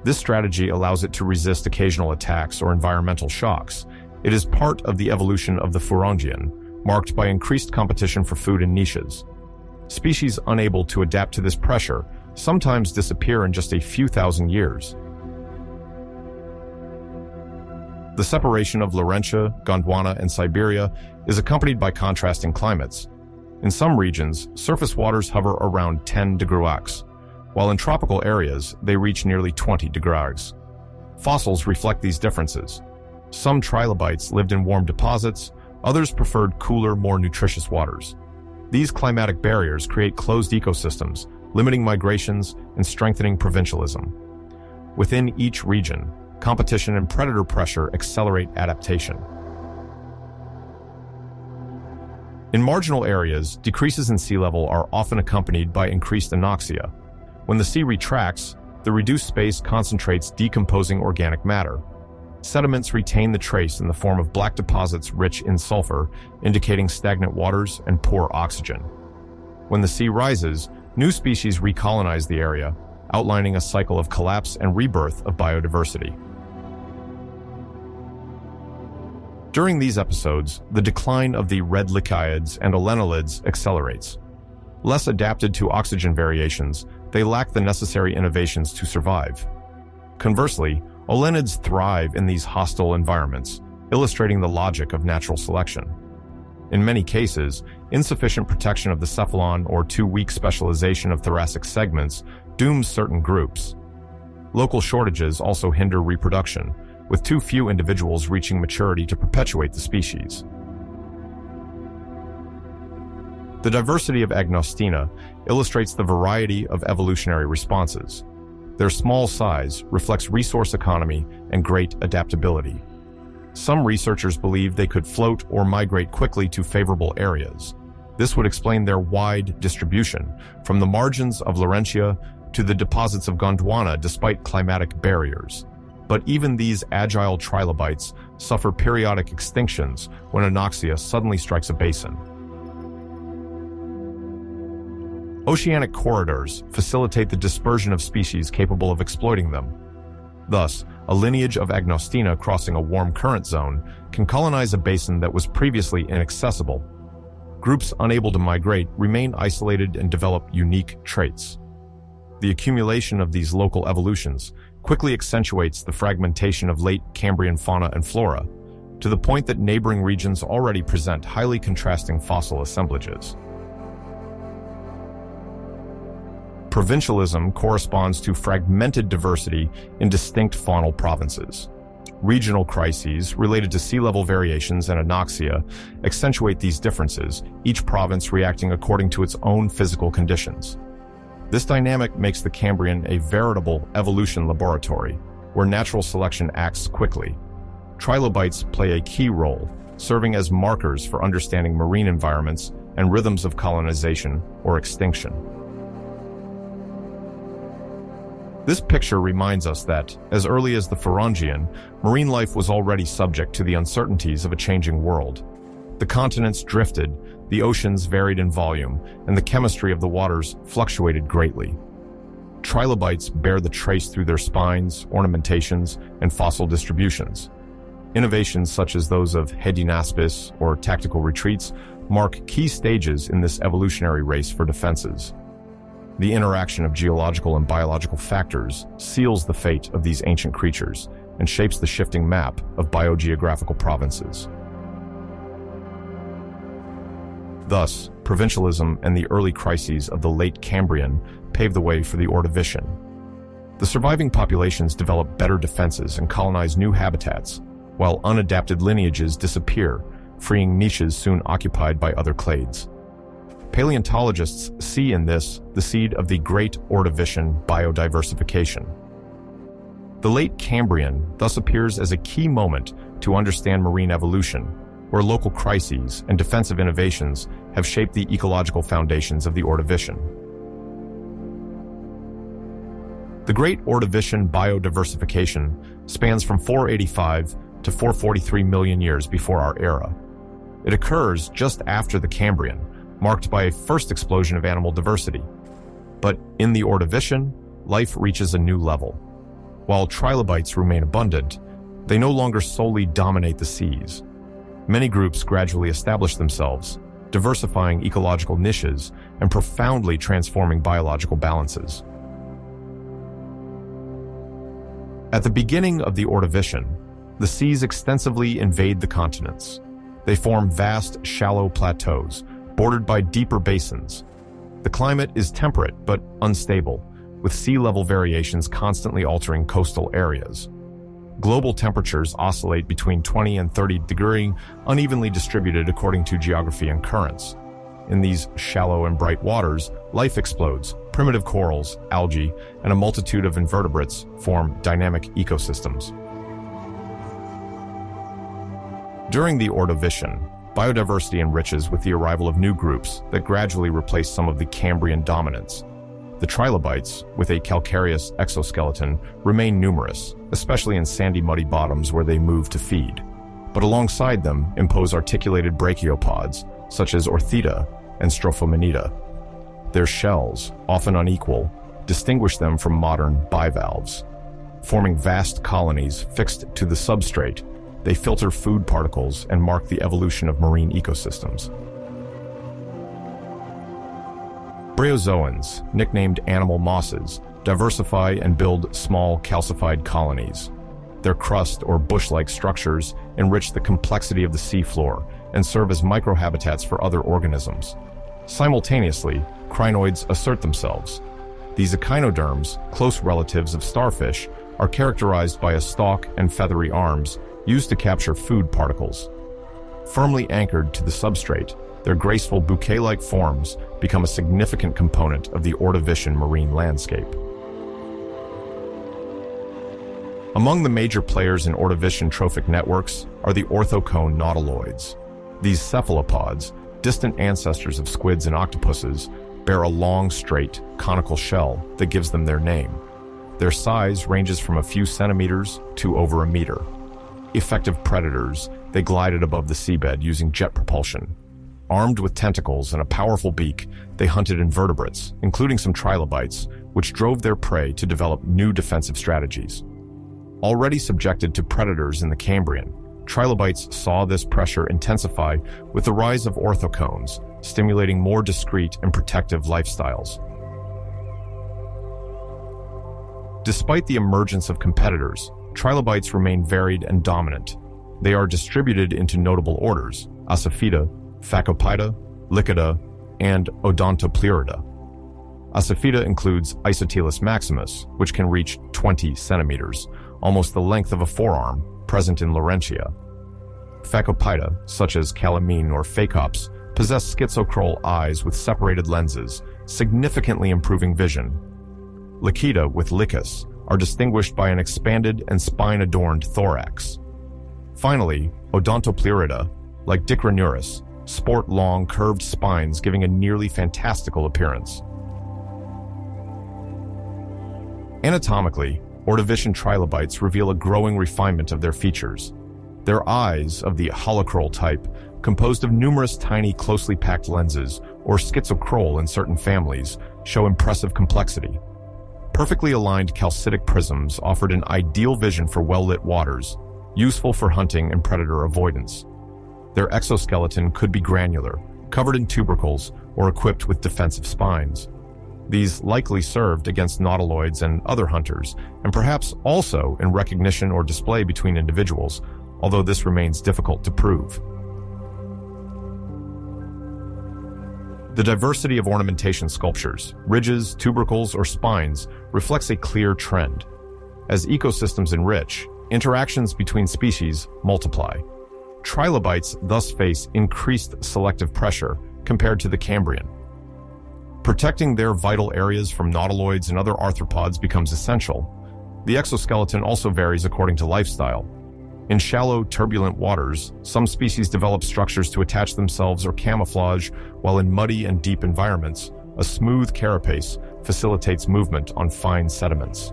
This strategy allows it to resist occasional attacks or environmental shocks. It is part of the evolution of the Furongian, marked by increased competition for food and niches. Species unable to adapt to this pressure sometimes disappear in just a few thousand years. The separation of Laurentia, Gondwana, and Siberia is accompanied by contrasting climates. In some regions, surface waters hover around 10 degrees, while in tropical areas, they reach nearly 20 degrees. Fossils reflect these differences. Some trilobites lived in warm deposits, others preferred cooler, more nutritious waters. These climatic barriers create closed ecosystems, limiting migrations and strengthening provincialism. Within each region, competition and predator pressure accelerate adaptation. In marginal areas, decreases in sea level are often accompanied by increased anoxia. When the sea retracts, the reduced space concentrates decomposing organic matter. Sediments retain the trace in the form of black deposits rich in sulfur, indicating stagnant waters and poor oxygen. When the sea rises, new species recolonize the area, outlining a cycle of collapse and rebirth of biodiversity. During these episodes, the decline of the red licheids and olenolids accelerates. Less adapted to oxygen variations, they lack the necessary innovations to survive. Conversely, olenids thrive in these hostile environments, illustrating the logic of natural selection. In many cases, insufficient protection of the cephalon or too weak specialization of thoracic segments dooms certain groups. Local shortages also hinder reproduction, with too few individuals reaching maturity to perpetuate the species. The diversity of Agnostina illustrates the variety of evolutionary responses. Their small size reflects resource economy and great adaptability. Some researchers believe they could float or migrate quickly to favorable areas. This would explain their wide distribution, from the margins of Laurentia to the deposits of Gondwana despite climatic barriers. But even these agile trilobites suffer periodic extinctions when anoxia suddenly strikes a basin. Oceanic corridors facilitate the dispersion of species capable of exploiting them. Thus, a lineage of Agnostina crossing a warm current zone can colonize a basin that was previously inaccessible. Groups unable to migrate remain isolated and develop unique traits. The accumulation of these local evolutions quickly accentuates the fragmentation of late Cambrian fauna and flora, to the point that neighboring regions already present highly contrasting fossil assemblages. Provincialism corresponds to fragmented diversity in distinct faunal provinces. Regional crises related to sea level variations and anoxia accentuate these differences, each province reacting according to its own physical conditions. This dynamic makes the Cambrian a veritable evolution laboratory, where natural selection acts quickly. Trilobites play a key role, serving as markers for understanding marine environments and rhythms of colonization or extinction. This picture reminds us that, as early as the Fortunian, marine life was already subject to the uncertainties of a changing world. The continents drifted, the oceans varied in volume, and the chemistry of the waters fluctuated greatly. Trilobites bear the trace through their spines, ornamentations, and fossil distributions. Innovations such as those of hedinaspis or tactical retreats mark key stages in this evolutionary race for defenses. The interaction of geological and biological factors seals the fate of these ancient creatures and shapes the shifting map of biogeographical provinces. Thus, provincialism and the early crises of the late Cambrian paved the way for the Ordovician. The surviving populations develop better defenses and colonize new habitats, while unadapted lineages disappear, freeing niches soon occupied by other clades. Paleontologists see in this the seed of the Great Ordovician biodiversification. The late Cambrian thus appears as a key moment to understand marine evolution, where local crises and defensive innovations have shaped the ecological foundations of the Ordovician. The Great Ordovician biodiversification spans from 485 to 443 million years before our era. It occurs just after the Cambrian, marked by a first explosion of animal diversity. But in the Ordovician, life reaches a new level. While trilobites remain abundant, they no longer solely dominate the seas. Many groups gradually establish themselves, diversifying ecological niches and profoundly transforming biological balances. At the beginning of the Ordovician, the seas extensively invade the continents. They form vast, shallow plateaus, bordered by deeper basins. The climate is temperate but unstable, with sea level variations constantly altering coastal areas. Global temperatures oscillate between 20 and 30 degrees, unevenly distributed according to geography and currents. In these shallow and bright waters, life explodes. Primitive corals, algae, and a multitude of invertebrates form dynamic ecosystems. During the Ordovician, biodiversity enriches with the arrival of new groups that gradually replace some of the Cambrian dominants. The Trilobites, with a calcareous exoskeleton, remain numerous, especially in sandy, muddy bottoms where they move to feed. But alongside them impose articulated brachiopods, such as Orthida and Strophomonida. Their shells, often unequal, distinguish them from modern bivalves. Forming vast colonies fixed to the substrate, they filter food particles and mark the evolution of marine ecosystems. Bryozoans, nicknamed animal mosses, diversify and build small calcified colonies. Their crust or bush-like structures enrich the complexity of the seafloor and serve as microhabitats for other organisms. Simultaneously, crinoids assert themselves. These echinoderms, close relatives of starfish, are characterized by a stalk and feathery arms used to capture food particles. Firmly anchored to the substrate, their graceful bouquet-like forms become a significant component of the Ordovician marine landscape. Among the major players in Ordovician trophic networks are the orthocone nautiloids. These cephalopods, distant ancestors of squids and octopuses, bear a long, straight, conical shell that gives them their name. Their size ranges from a few centimeters to over a meter. Effective predators, they glided above the seabed using jet propulsion. Armed with tentacles and a powerful beak, they hunted invertebrates, including some trilobites, which drove their prey to develop new defensive strategies. Already subjected to predators in the Cambrian, trilobites saw this pressure intensify with the rise of orthocones, stimulating more discreet and protective lifestyles. Despite the emergence of competitors, trilobites remain varied and dominant. They are distributed into notable orders: Asaphida, Phacopida, Licida, and Odontoplurida. Asaphida includes Isotylus maximus, which can reach 20 centimeters, almost the length of a forearm, present in Laurentia. Phacopida, such as Calamine or Phacops, possess schizochroal eyes with separated lenses, significantly improving vision. Licida with Licus are distinguished by an expanded and spine-adorned thorax. Finally, Odontoplurida, like Dicranurus, sport long, curved spines giving a nearly fantastical appearance. Anatomically, Ordovician trilobites reveal a growing refinement of their features. Their eyes, of the holochroal type, composed of numerous tiny, closely packed lenses, or schizochroal in certain families, show impressive complexity. Perfectly aligned calcitic prisms offered an ideal vision for well-lit waters, useful for hunting and predator avoidance. Their exoskeleton could be granular, covered in tubercles, or equipped with defensive spines. These likely served against nautiloids and other hunters, and perhaps also in recognition or display between individuals, although this remains difficult to prove. The diversity of ornamentation sculptures, ridges, tubercles, or spines reflects a clear trend. As ecosystems enrich, interactions between species multiply. Trilobites thus face increased selective pressure compared to the Cambrian. Protecting their vital areas from nautiloids and other arthropods becomes essential. The exoskeleton also varies according to lifestyle. In shallow, turbulent waters, some species develop structures to attach themselves or camouflage, while in muddy and deep environments, a smooth carapace facilitates movement on fine sediments.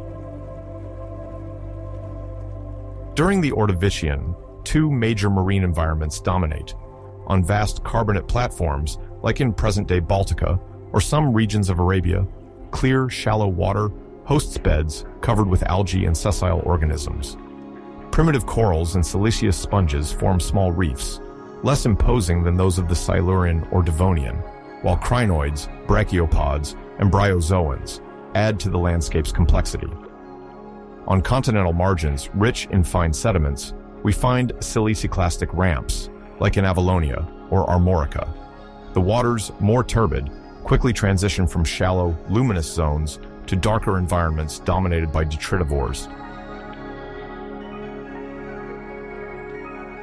During the Ordovician, two major marine environments dominate. On vast carbonate platforms, like in present-day Baltica, or some regions of Arabia, clear, shallow water hosts beds covered with algae and sessile organisms. Primitive corals and siliceous sponges form small reefs, less imposing than those of the Silurian or Devonian, while crinoids, brachiopods, and bryozoans add to the landscape's complexity. On continental margins rich in fine sediments, we find siliciclastic ramps, like in Avalonia or Armorica. The waters, more turbid, quickly transition from shallow, luminous zones to darker environments dominated by detritivores.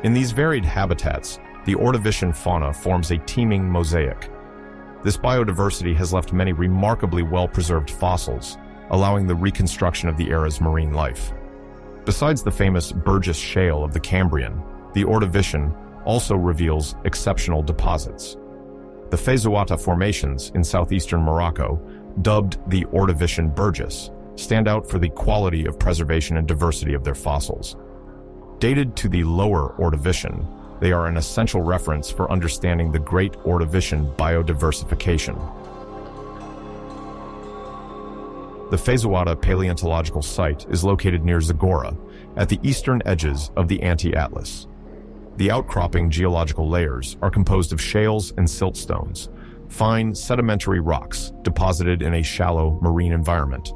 In these varied habitats, the Ordovician fauna forms a teeming mosaic. This biodiversity has left many remarkably well-preserved fossils, allowing the reconstruction of the era's marine life. Besides the famous Burgess Shale of the Cambrian, the Ordovician also reveals exceptional deposits. The Fezouata formations in southeastern Morocco, dubbed the Ordovician Burgess, stand out for the quality of preservation and diversity of their fossils. Dated to the Lower Ordovician, they are an essential reference for understanding the Great Ordovician biodiversification. The Fezouata Paleontological Site is located near Zagora, at the eastern edges of the Anti-Atlas. The outcropping geological layers are composed of shales and siltstones, fine sedimentary rocks deposited in a shallow marine environment.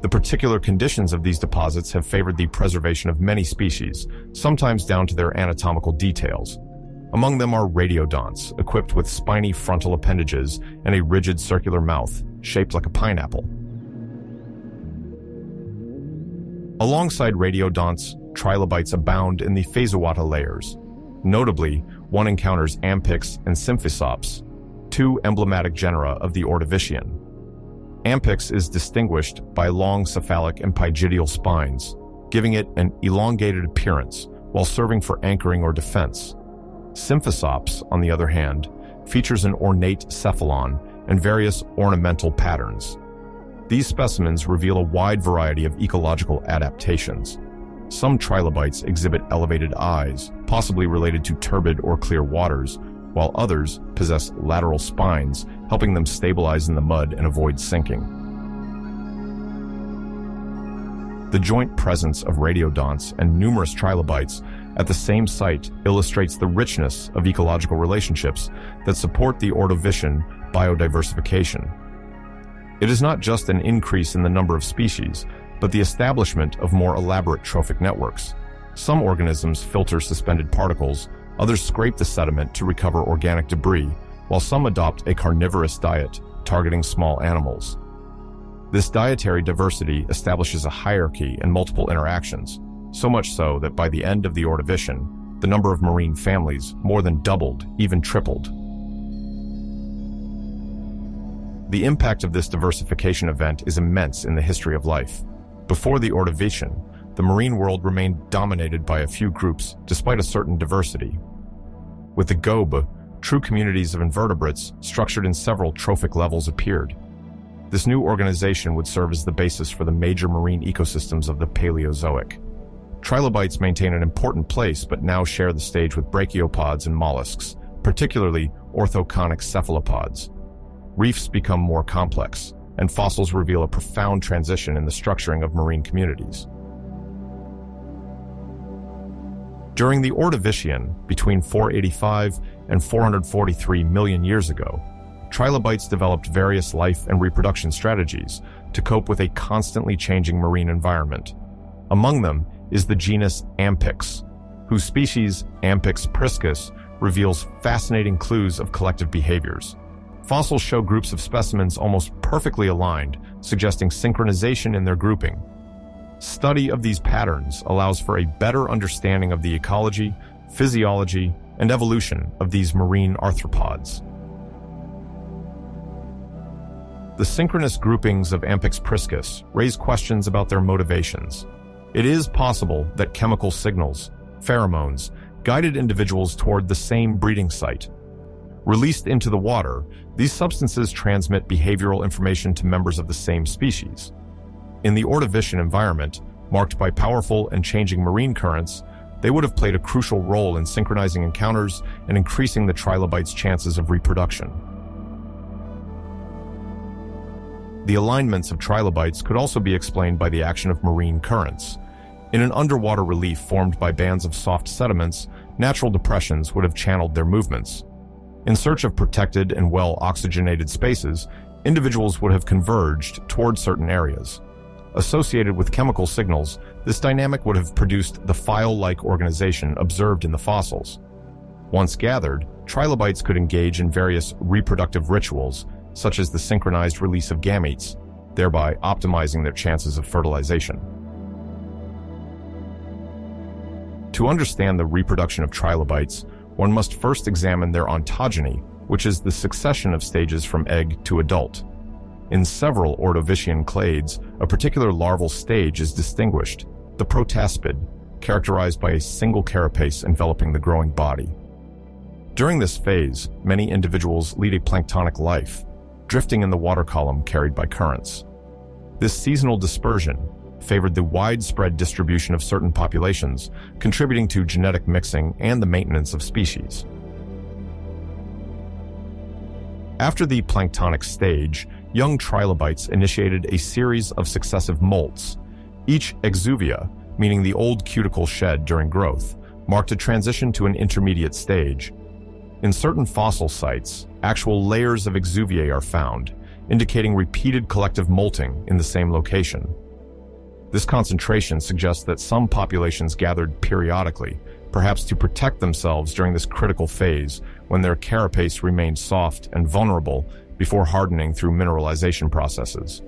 The particular conditions of these deposits have favored the preservation of many species, sometimes down to their anatomical details. Among them are radiodonts, equipped with spiny frontal appendages and a rigid circular mouth, shaped like a pineapple. Alongside radiodonts, trilobites abound in the Fezouata layers. Notably, one encounters Amphix and Symphysops, two emblematic genera of the Ordovician. Amphix is distinguished by long cephalic and pygidial spines, giving it an elongated appearance while serving for anchoring or defense. Symphysops, on the other hand, features an ornate cephalon and various ornamental patterns. These specimens reveal a wide variety of ecological adaptations. Some trilobites exhibit elevated eyes, possibly related to turbid or clear waters, while others possess lateral spines, helping them stabilize in the mud and avoid sinking. The joint presence of radiodonts and numerous trilobites at the same site illustrates the richness of ecological relationships that support the Ordovician biodiversification. It is not just an increase in the number of species, but the establishment of more elaborate trophic networks. Some organisms filter suspended particles, others scrape the sediment to recover organic debris, while some adopt a carnivorous diet, targeting small animals. This dietary diversity establishes a hierarchy and multiple interactions, so much so that by the end of the Ordovician, the number of marine families more than doubled, even tripled. The impact of this diversification event is immense in the history of life. Before the Ordovician, the marine world remained dominated by a few groups, despite a certain diversity. With the Gobe, true communities of invertebrates, structured in several trophic levels, appeared. This new organization would serve as the basis for the major marine ecosystems of the Paleozoic. Trilobites maintain an important place, but now share the stage with brachiopods and mollusks, particularly orthoconic cephalopods. Reefs become more complex, and fossils reveal a profound transition in the structuring of marine communities. During the Ordovician, between 485 and 443 million years ago, trilobites developed various life and reproduction strategies to cope with a constantly changing marine environment. Among them is the genus Amphix, whose species, Amphix priscus, reveals fascinating clues of collective behaviors. Fossils show groups of specimens almost perfectly aligned, suggesting synchronization in their grouping. Study of these patterns allows for a better understanding of the ecology, physiology, and evolution of these marine arthropods. The synchronous groupings of Amphix priscus raise questions about their motivations. It is possible that chemical signals, pheromones, guided individuals toward the same breeding site. Released into the water, these substances transmit behavioral information to members of the same species. In the Ordovician environment, marked by powerful and changing marine currents, they would have played a crucial role in synchronizing encounters and increasing the trilobites' chances of reproduction. The alignments of trilobites could also be explained by the action of marine currents. In an underwater relief formed by bands of soft sediments, natural depressions would have channeled their movements. In search of protected and well-oxygenated spaces, individuals would have converged toward certain areas. Associated with chemical signals, this dynamic would have produced the file-like organization observed in the fossils. Once gathered, trilobites could engage in various reproductive rituals, such as the synchronized release of gametes, thereby optimizing their chances of fertilization. To understand the reproduction of trilobites, one must first examine their ontogeny, which is the succession of stages from egg to adult. In several Ordovician clades, a particular larval stage is distinguished, the protaspid, characterized by a single carapace enveloping the growing body. During this phase, many individuals lead a planktonic life, drifting in the water column carried by currents. This seasonal dispersion favored the widespread distribution of certain populations, contributing to genetic mixing and the maintenance of species. After the planktonic stage, young trilobites initiated a series of successive molts. Each exuvia, meaning the old cuticle shed during growth, marked a transition to an intermediate stage. In certain fossil sites, actual layers of exuviae are found, indicating repeated collective molting in the same location. This concentration suggests that some populations gathered periodically, perhaps to protect themselves during this critical phase when their carapace remained soft and vulnerable before hardening through mineralization processes.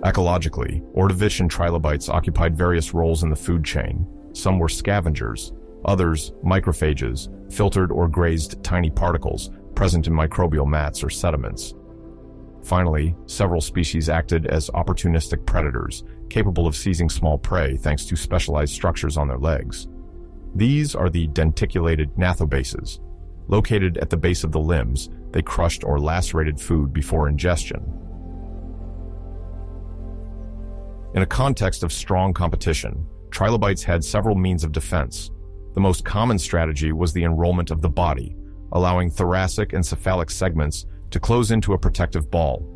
Ecologically, Ordovician trilobites occupied various roles in the food chain. Some were scavengers, others macrophages, filtered or grazed tiny particles present in microbial mats or sediments. Finally, several species acted as opportunistic predators, capable of seizing small prey thanks to specialized structures on their legs. These are the denticulated gnathobases. Located at the base of the limbs, they crushed or lacerated food before ingestion. In a context of strong competition, trilobites had several means of defense. The most common strategy was the enrollment of the body, allowing thoracic and cephalic segments to close into a protective ball.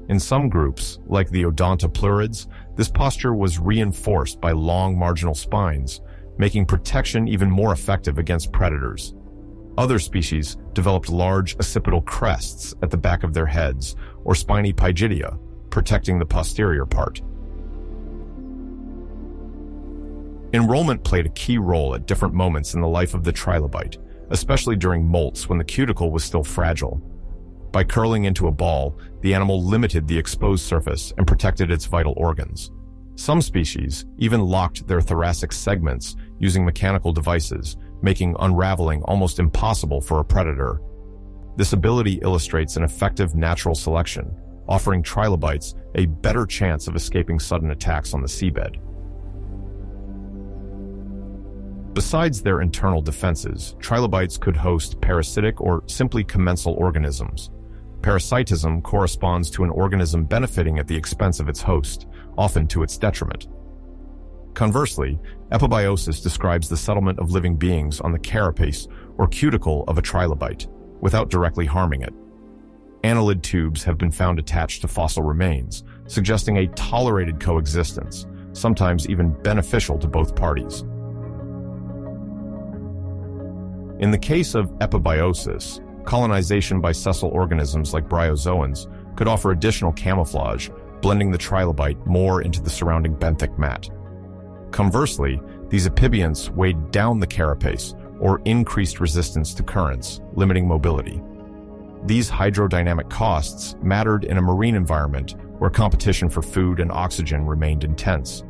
In some groups, like the odontoplurids, this posture was reinforced by long marginal spines, making protection even more effective against predators. Other species developed large occipital crests at the back of their heads, or spiny pygidia, protecting the posterior part. Enrollment played a key role at different moments in the life of the trilobite, especially during molts when the cuticle was still fragile. By curling into a ball, the animal limited the exposed surface and protected its vital organs. Some species even locked their thoracic segments using mechanical devices, making unraveling almost impossible for a predator. This ability illustrates an effective natural selection, offering trilobites a better chance of escaping sudden attacks on the seabed. Besides their internal defenses, trilobites could host parasitic or simply commensal organisms. Parasitism corresponds to an organism benefiting at the expense of its host, often to its detriment. Conversely, epibiosis describes the settlement of living beings on the carapace or cuticle of a trilobite, without directly harming it. Annelid tubes have been found attached to fossil remains, suggesting a tolerated coexistence, sometimes even beneficial to both parties. In the case of epibiosis, colonization by sessile organisms like bryozoans could offer additional camouflage, blending the trilobite more into the surrounding benthic mat. Conversely, these epibionts weighed down the carapace or increased resistance to currents, limiting mobility. These hydrodynamic costs mattered in a marine environment where competition for food and oxygen remained intense.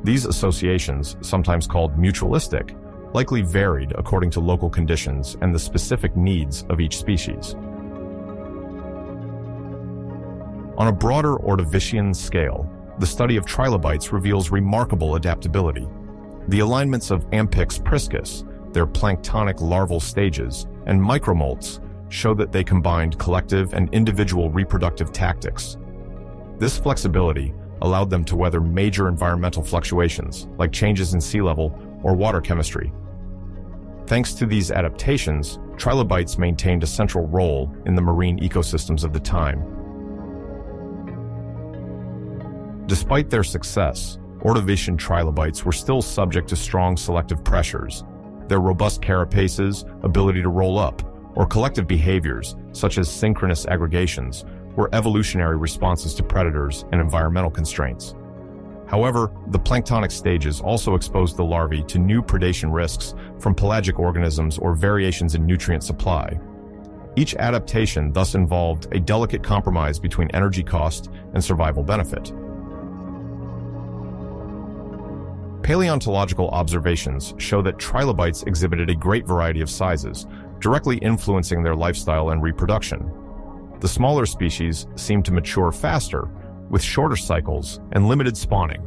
These associations, sometimes called mutualistic, likely varied according to local conditions and the specific needs of each species. On a broader Ordovician scale, the study of trilobites reveals remarkable adaptability. The alignments of Ampyx priscus, their planktonic larval stages, and micromolts show that they combined collective and individual reproductive tactics. This flexibility allowed them to weather major environmental fluctuations, like changes in sea level or water chemistry. Thanks to these adaptations, trilobites maintained a central role in the marine ecosystems of the time. Despite their success, Ordovician trilobites were still subject to strong selective pressures. Their robust carapaces, ability to roll up, or collective behaviors, such as synchronous aggregations, were evolutionary responses to predators and environmental constraints. However, the planktonic stages also exposed the larvae to new predation risks from pelagic organisms or variations in nutrient supply. Each adaptation thus involved a delicate compromise between energy cost and survival benefit. Paleontological observations show that trilobites exhibited a great variety of sizes, directly influencing their lifestyle and reproduction. The smaller species seem to mature faster, with shorter cycles and limited spawning.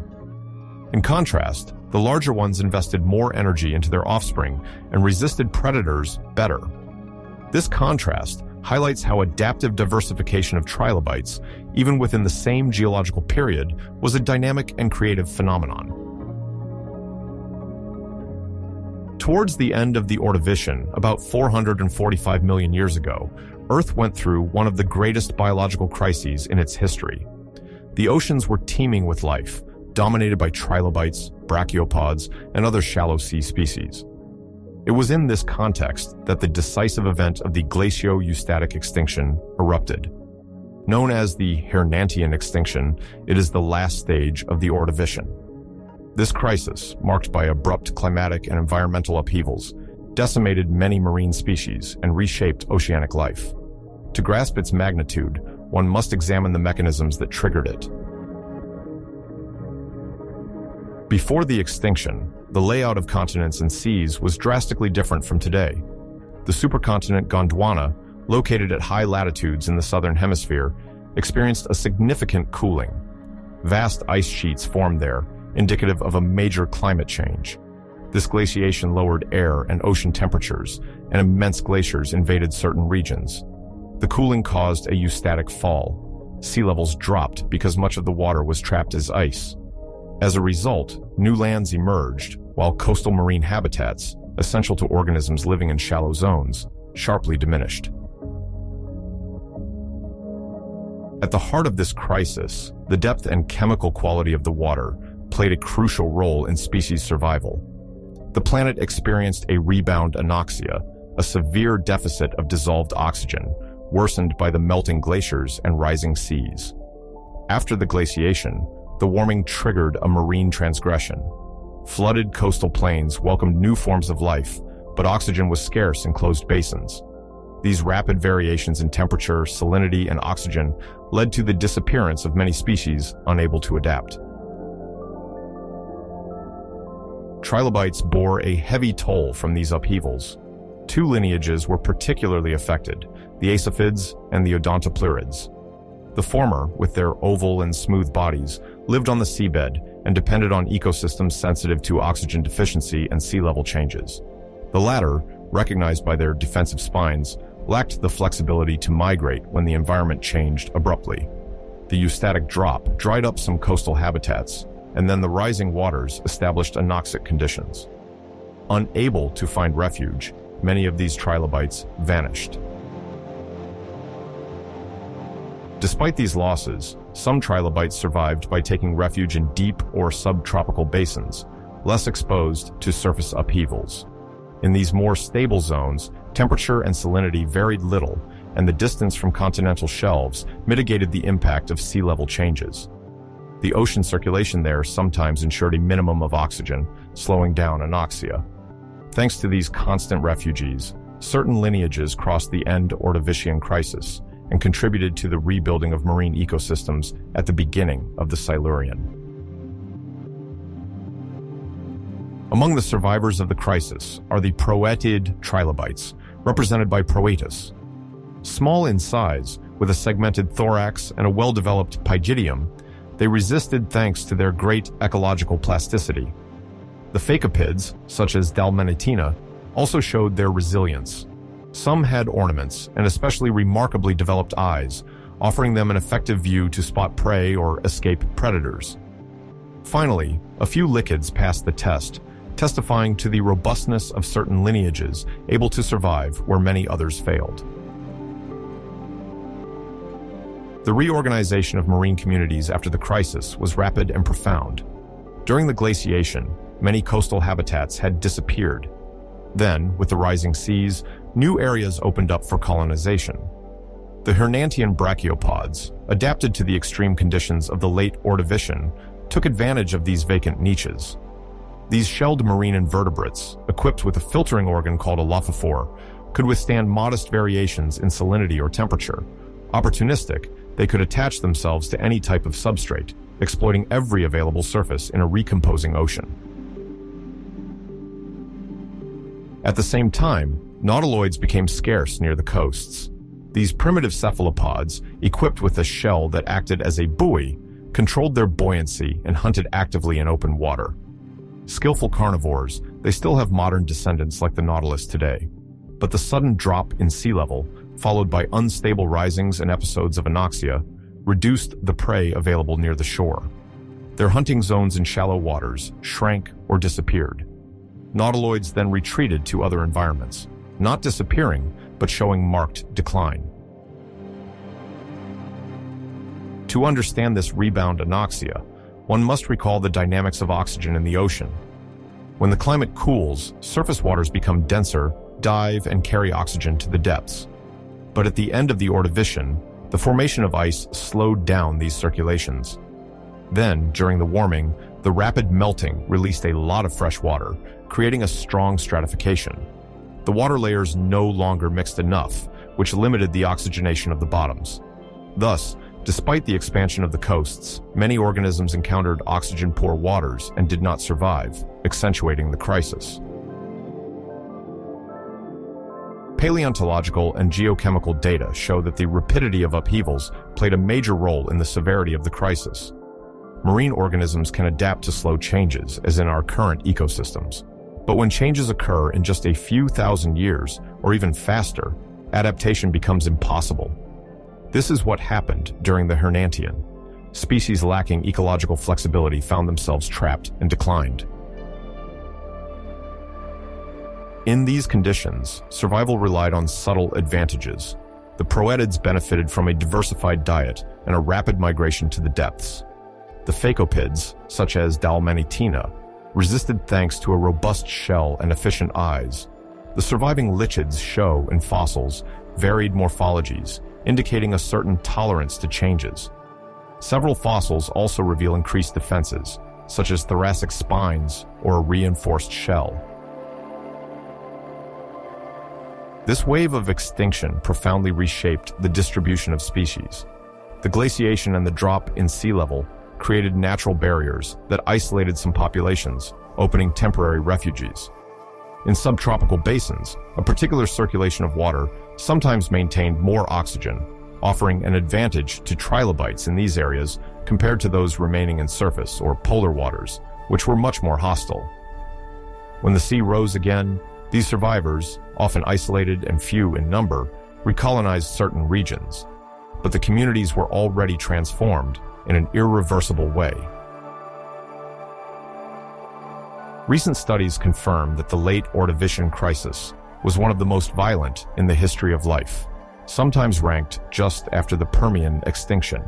In contrast, the larger ones invested more energy into their offspring and resisted predators better. This contrast highlights how adaptive diversification of trilobites, even within the same geological period, was a dynamic and creative phenomenon. Towards the end of the Ordovician, about 445 million years ago, Earth went through one of the greatest biological crises in its history. The oceans were teeming with life, dominated by trilobites, brachiopods, and other shallow sea species. It was in this context that the decisive event of the glacio-eustatic extinction erupted. Known as the Hernantian extinction, it is the last stage of the Ordovician. This crisis, marked by abrupt climatic and environmental upheavals, decimated many marine species and reshaped oceanic life. To grasp its magnitude, one must examine the mechanisms that triggered it. Before the extinction, the layout of continents and seas was drastically different from today. The supercontinent Gondwana, located at high latitudes in the southern hemisphere, experienced a significant cooling. Vast ice sheets formed there, indicative of a major climate change. This glaciation lowered air and ocean temperatures, and immense glaciers invaded certain regions. The cooling caused a eustatic fall. Sea levels dropped because much of the water was trapped as ice. As a result, new lands emerged, while coastal marine habitats, essential to organisms living in shallow zones, sharply diminished. At the heart of this crisis, the depth and chemical quality of the water played a crucial role in species survival. The planet experienced a rebound anoxia, a severe deficit of dissolved oxygen, worsened by the melting glaciers and rising seas. After the glaciation, the warming triggered a marine transgression. Flooded coastal plains welcomed new forms of life, but oxygen was scarce in closed basins. These rapid variations in temperature, salinity, and oxygen led to the disappearance of many species unable to adapt. Trilobites bore a heavy toll from these upheavals. Two lineages were particularly affected, the asophids and the odontoplurids. The former, with their oval and smooth bodies, lived on the seabed and depended on ecosystems sensitive to oxygen deficiency and sea level changes. The latter, recognized by their defensive spines, lacked the flexibility to migrate when the environment changed abruptly. The eustatic drop dried up some coastal habitats, and then the rising waters established anoxic conditions. Unable to find refuge, many of these trilobites vanished. Despite these losses, some trilobites survived by taking refuge in deep or subtropical basins, less exposed to surface upheavals. In these more stable zones, temperature and salinity varied little, and the distance from continental shelves mitigated the impact of sea level changes. The ocean circulation there sometimes ensured a minimum of oxygen, slowing down anoxia. Thanks to these constant refugees, certain lineages crossed the End-Ordovician crisis and contributed to the rebuilding of marine ecosystems at the beginning of the Silurian. Among the survivors of the crisis are the proetid trilobites, represented by Proetus. Small in size, with a segmented thorax and a well-developed pygidium, they resisted thanks to their great ecological plasticity. The phacopids, such as Dalmatitina, also showed their resilience. Some had ornaments, and especially remarkably developed eyes, offering them an effective view to spot prey or escape predators. Finally, a few lichids passed the test, testifying to the robustness of certain lineages able to survive where many others failed. The reorganization of marine communities after the crisis was rapid and profound. During the glaciation, many coastal habitats had disappeared. Then, with the rising seas, new areas opened up for colonization. The Hernantian brachiopods, adapted to the extreme conditions of the late Ordovician, took advantage of these vacant niches. These shelled marine invertebrates, equipped with a filtering organ called a lophophore, could withstand modest variations in salinity or temperature. Opportunistic, they could attach themselves to any type of substrate, exploiting every available surface in a recomposing ocean. At the same time, nautiloids became scarce near the coasts. These primitive cephalopods, equipped with a shell that acted as a buoy, controlled their buoyancy and hunted actively in open water. Skillful carnivores, they still have modern descendants like the nautilus today. But the sudden drop in sea level, followed by unstable risings and episodes of anoxia, reduced the prey available near the shore. Their hunting zones in shallow waters shrank or disappeared. Nautiloids then retreated to other environments, not disappearing, but showing marked decline. To understand this rebound anoxia, one must recall the dynamics of oxygen in the ocean. When the climate cools, surface waters become denser, dive, and carry oxygen to the depths. But at the end of the Ordovician, the formation of ice slowed down these circulations. Then, during the warming, the rapid melting released a lot of fresh water, creating a strong stratification. The water layers no longer mixed enough, which limited the oxygenation of the bottoms. Thus, despite the expansion of the coasts, many organisms encountered oxygen-poor waters and did not survive, accentuating the crisis. Paleontological and geochemical data show that the rapidity of upheavals played a major role in the severity of the crisis. Marine organisms can adapt to slow changes, as in our current ecosystems. But when changes occur in just a few thousand years, or even faster, adaptation becomes impossible. This is what happened during the Hernantian. Species lacking ecological flexibility found themselves trapped and declined. In these conditions, survival relied on subtle advantages. The proetids benefited from a diversified diet and a rapid migration to the depths. The phacopids, such as Dalmatitina, resisted thanks to a robust shell and efficient eyes. The surviving lichids show, in fossils, varied morphologies, indicating a certain tolerance to changes. Several fossils also reveal increased defenses, such as thoracic spines or a reinforced shell. This wave of extinction profoundly reshaped the distribution of species. The glaciation and the drop in sea level created natural barriers that isolated some populations, opening temporary refuges. In subtropical basins, a particular circulation of water sometimes maintained more oxygen, offering an advantage to trilobites in these areas compared to those remaining in surface or polar waters, which were much more hostile. When the sea rose again, these survivors, often isolated and few in number, recolonized certain regions. But the communities were already transformed in an irreversible way. Recent studies confirm that the late Ordovician crisis was one of the most violent in the history of life, sometimes ranked just after the Permian extinction.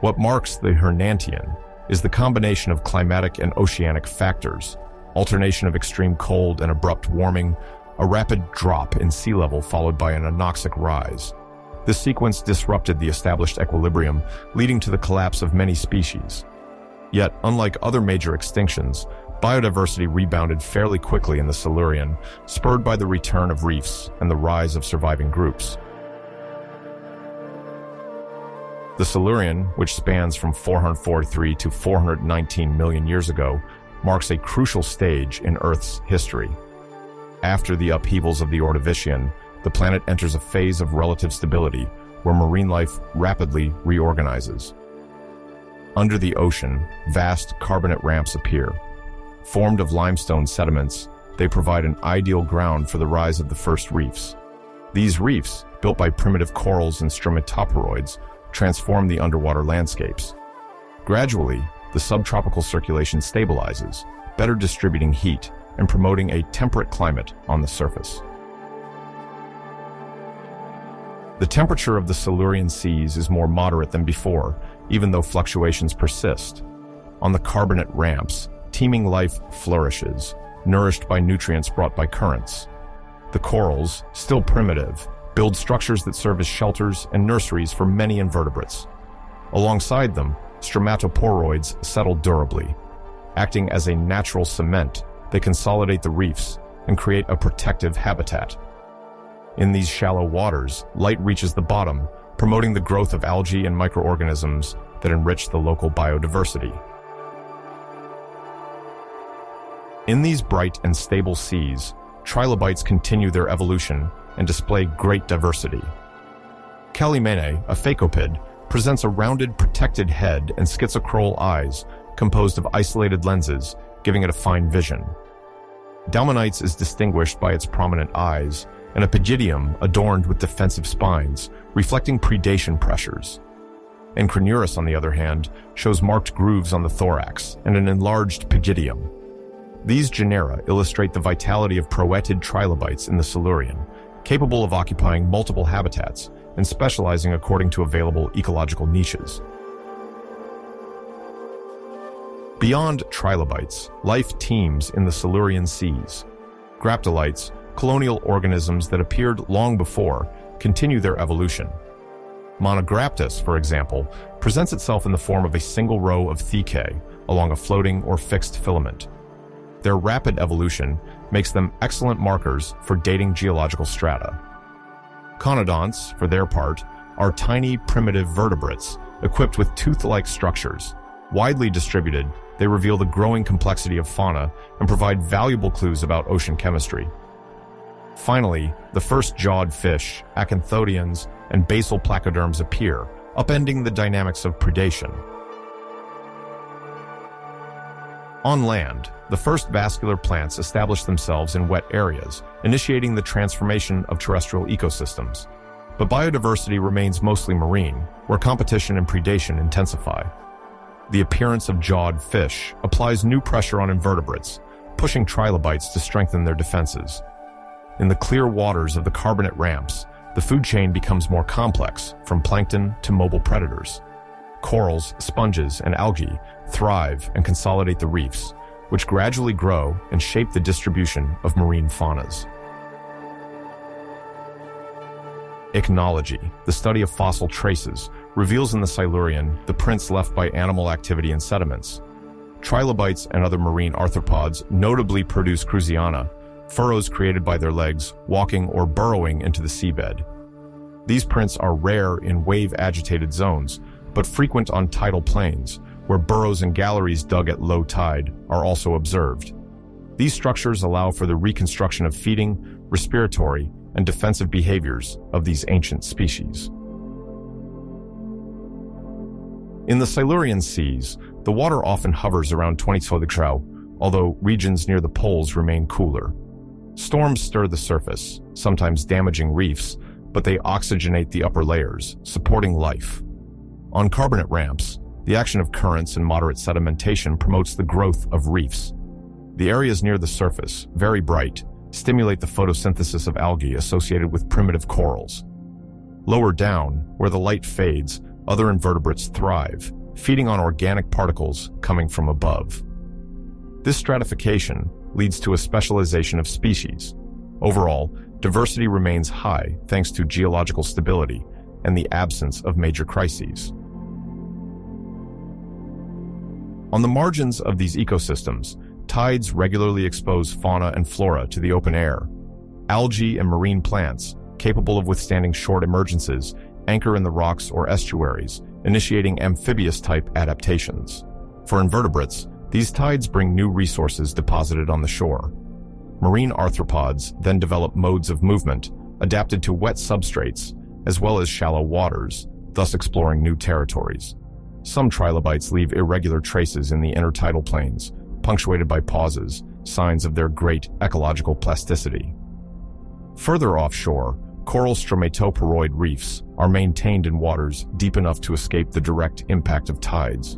What marks the Hernantian is the combination of climatic and oceanic factors, alternation of extreme cold and abrupt warming, a rapid drop in sea level followed by an anoxic rise. This sequence disrupted the established equilibrium, leading to the collapse of many species. Yet, unlike other major extinctions, biodiversity rebounded fairly quickly in the Silurian, spurred by the return of reefs and the rise of surviving groups. The Silurian, which spans from 443 to 419 million years ago, marks a crucial stage in Earth's history. After the upheavals of the Ordovician, the planet enters a phase of relative stability where marine life rapidly reorganizes. Under the ocean, vast carbonate ramps appear. Formed of limestone sediments, they provide an ideal ground for the rise of the first reefs. These reefs, built by primitive corals and stromatoporoids, transform the underwater landscapes. Gradually, the subtropical circulation stabilizes, better distributing heat and promoting a temperate climate on the surface. The temperature of the Silurian seas is more moderate than before, even though fluctuations persist. On the carbonate ramps, teeming life flourishes, nourished by nutrients brought by currents. The corals, still primitive, build structures that serve as shelters and nurseries for many invertebrates. Alongside them, stromatoporoids settle durably. Acting as a natural cement, they consolidate the reefs and create a protective habitat. In these shallow waters, light reaches the bottom, promoting the growth of algae and microorganisms that enrich the local biodiversity. In these bright and stable seas, trilobites continue their evolution and display great diversity. Calimene, a phacopid, presents a rounded, protected head and schizochroal eyes composed of isolated lenses, giving it a fine vision. Dalmanites is distinguished by its prominent eyes and a pygidium adorned with defensive spines, reflecting predation pressures. Encronurus, on the other hand, shows marked grooves on the thorax and an enlarged pygidium. These genera illustrate the vitality of proetid trilobites in the Silurian, capable of occupying multiple habitats and specializing according to available ecological niches. Beyond trilobites, life teems in the Silurian seas. Graptolites, colonial organisms that appeared long before, continue their evolution. Monograptus, for example, presents itself in the form of a single row of thecae along a floating or fixed filament. Their rapid evolution makes them excellent markers for dating geological strata. Conodonts, for their part, are tiny primitive vertebrates equipped with tooth-like structures. Widely distributed, they reveal the growing complexity of fauna and provide valuable clues about ocean chemistry. Finally, the first jawed fish, acanthodians, and basal placoderms appear, upending the dynamics of predation. On land, the first vascular plants establish themselves in wet areas, initiating the transformation of terrestrial ecosystems. But biodiversity remains mostly marine, where competition and predation intensify. The appearance of jawed fish applies new pressure on invertebrates, pushing trilobites to strengthen their defenses. In the clear waters of the carbonate ramps, the food chain becomes more complex, from plankton to mobile predators. Corals, sponges, and algae thrive and consolidate the reefs, which gradually grow and shape the distribution of marine faunas. Ichnology, the study of fossil traces, reveals in the Silurian the prints left by animal activity in sediments. Trilobites and other marine arthropods notably produce cruziana, furrows created by their legs walking or burrowing into the seabed. These prints are rare in wave-agitated zones, but frequent on tidal plains, where burrows and galleries dug at low tide are also observed. These structures allow for the reconstruction of feeding, respiratory, and defensive behaviors of these ancient species. In the Silurian seas, the water often hovers around 20 degrees, although regions near the poles remain cooler. Storms stir the surface, sometimes damaging reefs, but they oxygenate the upper layers, supporting life. On carbonate ramps, the action of currents and moderate sedimentation promotes the growth of reefs. The areas near the surface, very bright, stimulate the photosynthesis of algae associated with primitive corals. Lower down, where the light fades, other invertebrates thrive, feeding on organic particles coming from above. This stratification leads to a specialization of species. Overall, diversity remains high thanks to geological stability and the absence of major crises. On the margins of these ecosystems, tides regularly expose fauna and flora to the open air. Algae and marine plants, capable of withstanding short emergences, anchor in the rocks or estuaries, initiating amphibious-type adaptations. For invertebrates, these tides bring new resources deposited on the shore. Marine arthropods then develop modes of movement adapted to wet substrates as well as shallow waters, thus exploring new territories. Some trilobites leave irregular traces in the intertidal plains, punctuated by pauses, signs of their great ecological plasticity. Further offshore, coral stromatoporoid reefs are maintained in waters deep enough to escape the direct impact of tides.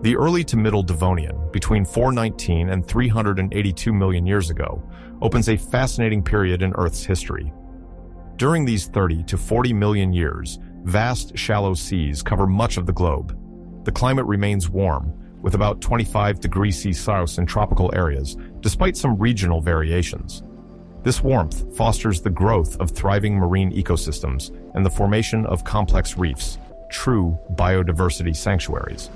The early to middle Devonian, between 419 and 382 million years ago, opens a fascinating period in Earth's history. During these 30 to 40 million years, vast shallow seas cover much of the globe. The climate remains warm, with about 25 degrees Celsius in tropical areas, despite some regional variations. This warmth fosters the growth of thriving marine ecosystems and the formation of complex reefs, true biodiversity sanctuaries.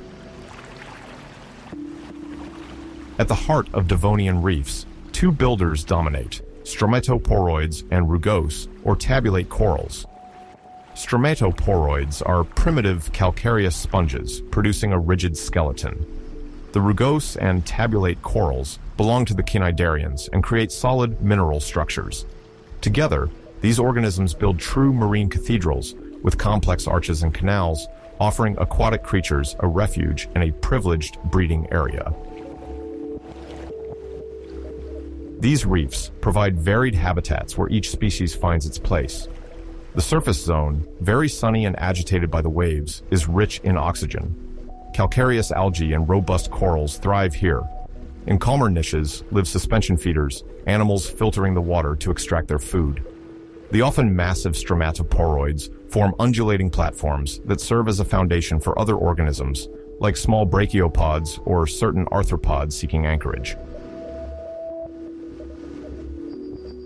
At the heart of Devonian reefs, two builders dominate: stromatoporoids and rugose, or tabulate corals. Stromatoporoids are primitive calcareous sponges producing a rigid skeleton. The rugose and tabulate corals belong to the Echinoderms and create solid mineral structures. Together, these organisms build true marine cathedrals with complex arches and canals, offering aquatic creatures a refuge and a privileged breeding area. These reefs provide varied habitats where each species finds its place. The surface zone, very sunny and agitated by the waves, is rich in oxygen. Calcareous algae and robust corals thrive here. In calmer niches live suspension feeders, animals filtering the water to extract their food. The often massive stromatoporoids form undulating platforms that serve as a foundation for other organisms, like small brachiopods or certain arthropods seeking anchorage.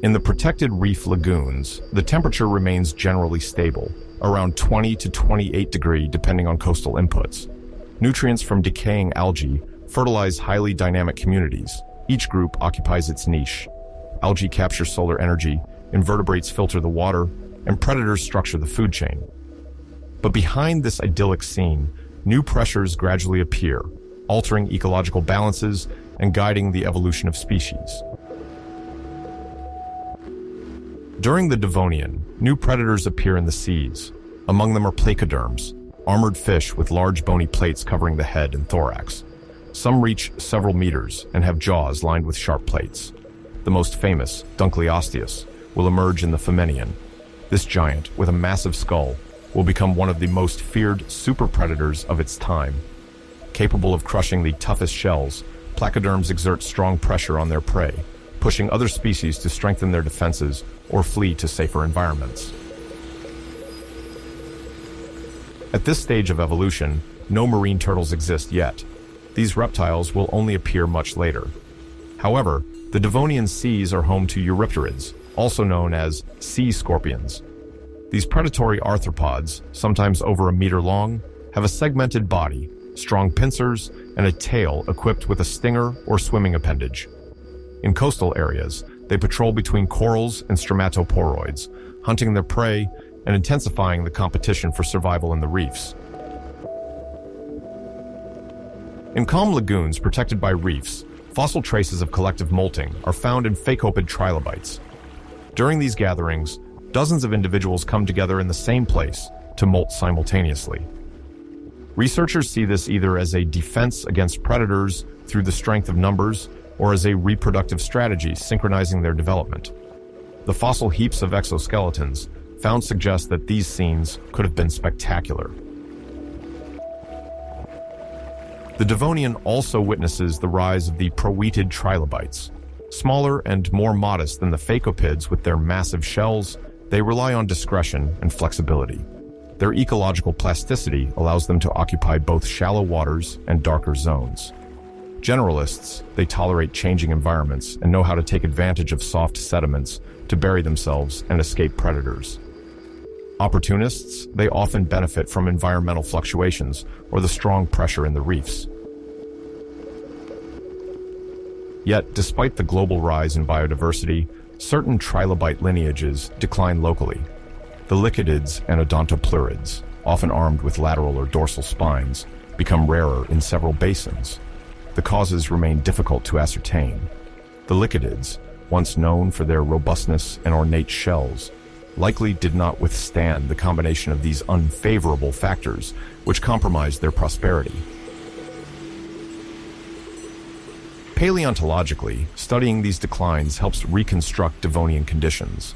In the protected reef lagoons, the temperature remains generally stable, around 20 to 28 degrees depending on coastal inputs. Nutrients from decaying algae fertilize highly dynamic communities. Each group occupies its niche. Algae capture solar energy, invertebrates filter the water, and predators structure the food chain. But behind this idyllic scene, new pressures gradually appear, altering ecological balances and guiding the evolution of species. During the Devonian, new predators appear in the seas. Among them are placoderms, armored fish with large bony plates covering the head and thorax. Some reach several meters and have jaws lined with sharp plates. The most famous, Dunkleosteus, will emerge in the Fortunian. This giant, with a massive skull, will become one of the most feared super predators of its time. Capable of crushing the toughest shells, placoderms exert strong pressure on their prey, pushing other species to strengthen their defenses or flee to safer environments. At this stage of evolution, no marine turtles exist yet. These reptiles will only appear much later. However, the Devonian seas are home to eurypterids, also known as sea scorpions. These predatory arthropods, sometimes over a meter long, have a segmented body, strong pincers, and a tail equipped with a stinger or swimming appendage. In coastal areas, they patrol between corals and stromatoporoids, hunting their prey and intensifying the competition for survival in the reefs. In calm lagoons protected by reefs, fossil traces of collective molting are found in facopod trilobites. During these gatherings, dozens of individuals come together in the same place to molt simultaneously. Researchers see this either as a defense against predators through the strength of numbers or as a reproductive strategy synchronizing their development. The fossil heaps of exoskeletons found suggest that these scenes could have been spectacular. The Devonian also witnesses the rise of the proweted trilobites. Smaller and more modest than the facopods with their massive shells, they rely on discretion and flexibility. Their ecological plasticity allows them to occupy both shallow waters and darker zones. Generalists, they tolerate changing environments and know how to take advantage of soft sediments to bury themselves and escape predators. Opportunists, they often benefit from environmental fluctuations or the strong pressure in the reefs. Yet, despite the global rise in biodiversity, certain trilobite lineages decline locally. The lichidids and odontopleurids, often armed with lateral or dorsal spines, become rarer in several basins. The causes remain difficult to ascertain. The lichidids, once known for their robustness and ornate shells, likely did not withstand the combination of these unfavorable factors, which compromised their prosperity. Paleontologically, studying these declines helps reconstruct Devonian conditions.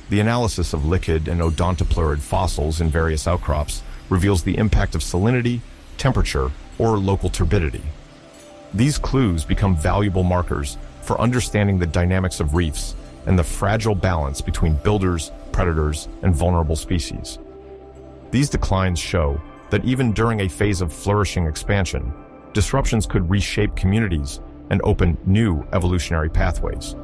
The analysis of lichid and odontopleurid fossils in various outcrops reveals the impact of salinity, temperature, or local turbidity. These clues become valuable markers for understanding the dynamics of reefs and the fragile balance between builders, predators, and vulnerable species. These declines show that even during a phase of flourishing expansion, disruptions could reshape communities and open new evolutionary pathways.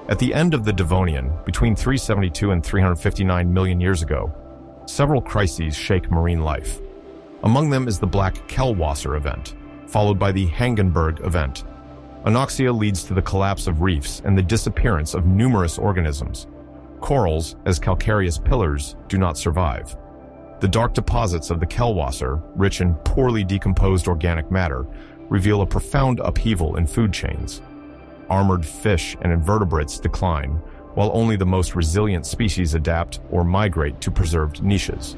At the end of the Devonian, between 372 and 359 million years ago, several crises shake marine life. Among them is the Black Kellwasser event, followed by the Hagenberg event. Anoxia leads to the collapse of reefs and the disappearance of numerous organisms. Corals, as calcareous pillars, do not survive. The dark deposits of the Kellwasser, rich in poorly decomposed organic matter, reveal a profound upheaval in food chains. Armored fish and invertebrates decline, while only the most resilient species adapt or migrate to preserved niches.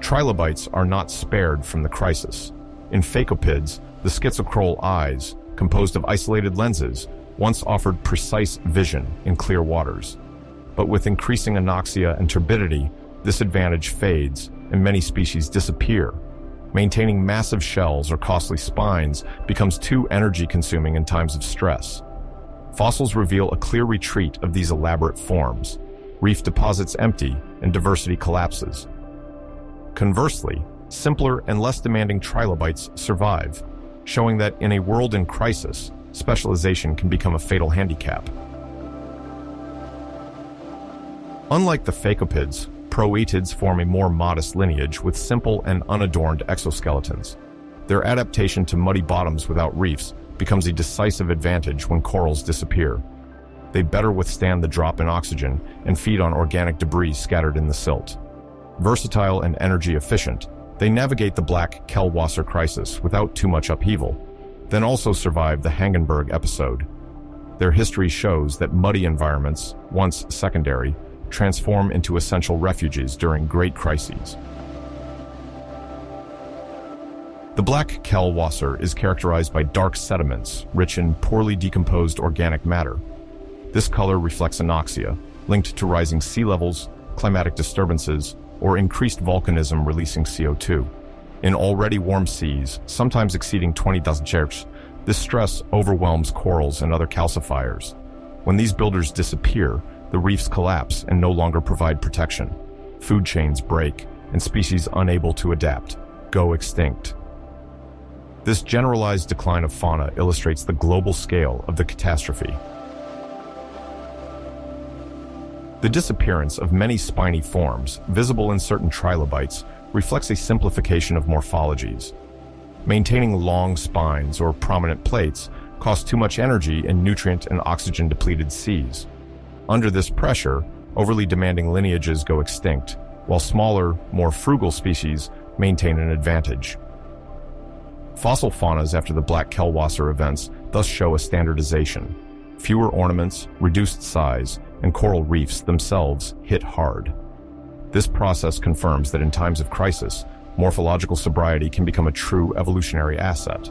Trilobites are not spared from the crisis. In phacopids, the schizochroal eyes, composed of isolated lenses, once offered precise vision in clear waters. But with increasing anoxia and turbidity, this advantage fades and many species disappear. Maintaining massive shells or costly spines becomes too energy-consuming in times of stress. Fossils reveal a clear retreat of these elaborate forms. Reef deposits empty and diversity collapses. Conversely, simpler and less demanding trilobites survive, showing that in a world in crisis, specialization can become a fatal handicap. Unlike the phacopids, proetids form a more modest lineage with simple and unadorned exoskeletons. Their adaptation to muddy bottoms without reefs becomes a decisive advantage when corals disappear. They better withstand the drop in oxygen and feed on organic debris scattered in the silt. Versatile and energy efficient, they navigate the black Kellwasser crisis without too much upheaval, then also survive the Hagenberg episode. Their history shows that muddy environments, once secondary, transform into essential refuges during great crises. The black Kellwasser is characterized by dark sediments, rich in poorly decomposed organic matter. This color reflects anoxia, linked to rising sea levels, climatic disturbances, or increased volcanism releasing CO2. In already warm seas, sometimes exceeding 20,000 Celsius, this stress overwhelms corals and other calcifiers. When these builders disappear, the reefs collapse and no longer provide protection. Food chains break, and species unable to adapt go extinct. This generalized decline of fauna illustrates the global scale of the catastrophe. The disappearance of many spiny forms, visible in certain trilobites, reflects a simplification of morphologies. Maintaining long spines or prominent plates costs too much energy in nutrient and oxygen-depleted seas. Under this pressure, overly demanding lineages go extinct, while smaller, more frugal species maintain an advantage. Fossil faunas after the black Kellwasser events thus show a standardization. Fewer ornaments, reduced size, and coral reefs themselves hit hard. This process confirms that in times of crisis, morphological sobriety can become a true evolutionary asset.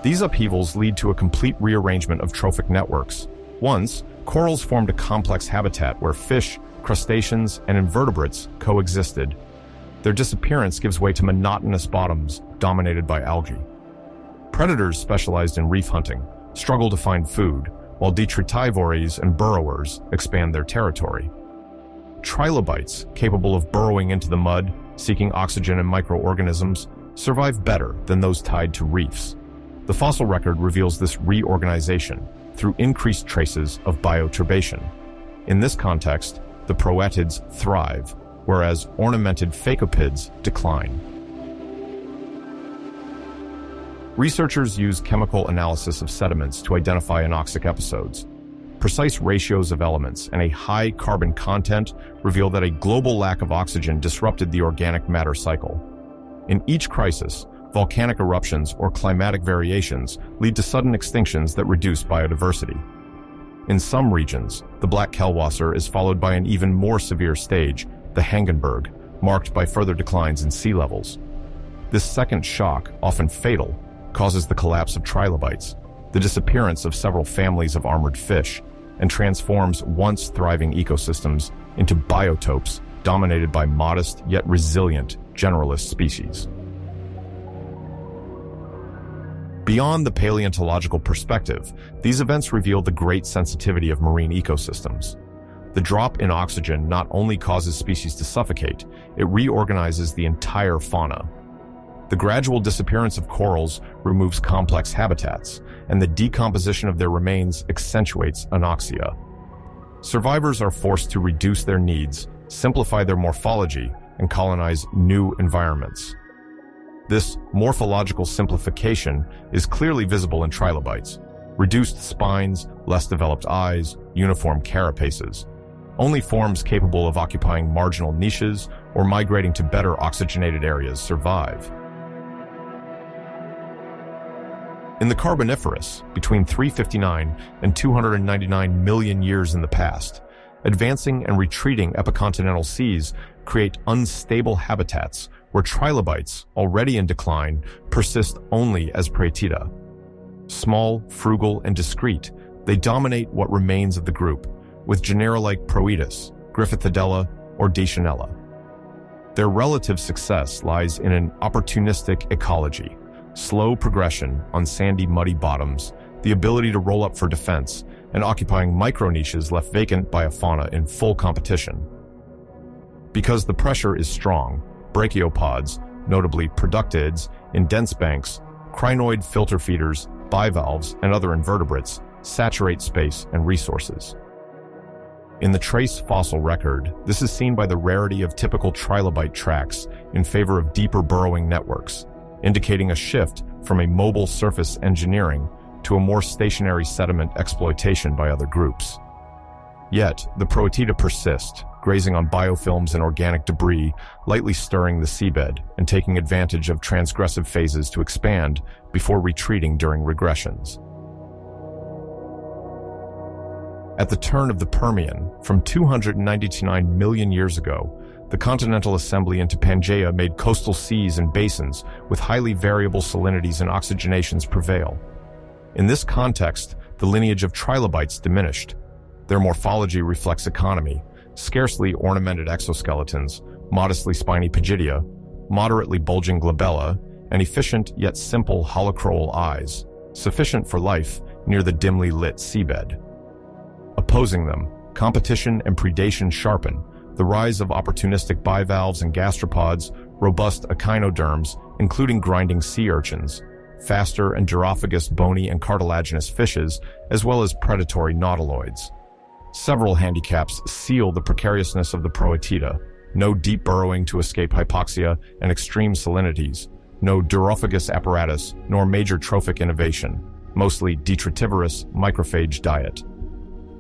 These upheavals lead to a complete rearrangement of trophic networks. Once, corals formed a complex habitat where fish, crustaceans, and invertebrates coexisted. Their disappearance gives way to monotonous bottoms dominated by algae. Predators specialized in reef hunting struggle to find food, while detritivores and burrowers expand their territory. Trilobites, capable of burrowing into the mud, seeking oxygen and microorganisms, survive better than those tied to reefs. The fossil record reveals this reorganization through increased traces of bioturbation. In this context, the proetids thrive, whereas ornamented phacopids decline. Researchers use chemical analysis of sediments to identify anoxic episodes. Precise ratios of elements and a high carbon content reveal that a global lack of oxygen disrupted the organic matter cycle. In each crisis, volcanic eruptions or climatic variations lead to sudden extinctions that reduce biodiversity. In some regions, the black Kellwasser is followed by an even more severe stage, the Hagenberg, marked by further declines in sea levels. This second shock, often fatal, causes the collapse of trilobites, the disappearance of several families of armored fish, and transforms once thriving ecosystems into biotopes dominated by modest yet resilient generalist species. Beyond the paleontological perspective, these events reveal the great sensitivity of marine ecosystems. The drop in oxygen not only causes species to suffocate, it reorganizes the entire fauna. The gradual disappearance of corals removes complex habitats, and the decomposition of their remains accentuates anoxia. Survivors are forced to reduce their needs, simplify their morphology, and colonize new environments. This morphological simplification is clearly visible in trilobites. Reduced spines, less developed eyes, uniform carapaces. Only forms capable of occupying marginal niches or migrating to better oxygenated areas survive. In the Carboniferous, between 359 and 299 million years in the past, advancing and retreating epicontinental seas create unstable habitats where trilobites, already in decline, persist only as Proetida. Small, frugal, and discrete, they dominate what remains of the group, with genera like Proetus, Griffithidella, or Deschanella. Their relative success lies in an opportunistic ecology, slow progression on sandy, muddy bottoms, the ability to roll up for defense, and occupying micro-niches left vacant by a fauna in full competition. Because the pressure is strong, brachiopods, notably productids, in dense banks, crinoid filter feeders, bivalves, and other invertebrates saturate space and resources. In the trace fossil record, this is seen by the rarity of typical trilobite tracks in favor of deeper burrowing networks, indicating a shift from a mobile surface engineering to a more stationary sediment exploitation by other groups. Yet, the Proetida persist, grazing on biofilms and organic debris, lightly stirring the seabed and taking advantage of transgressive phases to expand before retreating during regressions. At the turn of the Permian, from 299 million years ago, the continental assembly into Pangaea made coastal seas and basins with highly variable salinities and oxygenations prevail. In this context, the lineage of trilobites diminished. Their morphology reflects economy, scarcely ornamented exoskeletons, modestly spiny pygidia, moderately bulging glabella, and efficient yet simple holochroal eyes, sufficient for life near the dimly lit seabed. Opposing them, competition and predation sharpen, the rise of opportunistic bivalves and gastropods, robust echinoderms, including grinding sea urchins, faster and gyrophagous bony and cartilaginous fishes, as well as predatory nautiloids. Several handicaps seal the precariousness of the Proetida: no deep burrowing to escape hypoxia and extreme salinities, no durophagous apparatus, nor major trophic innovation, mostly detritivorous microphage diet.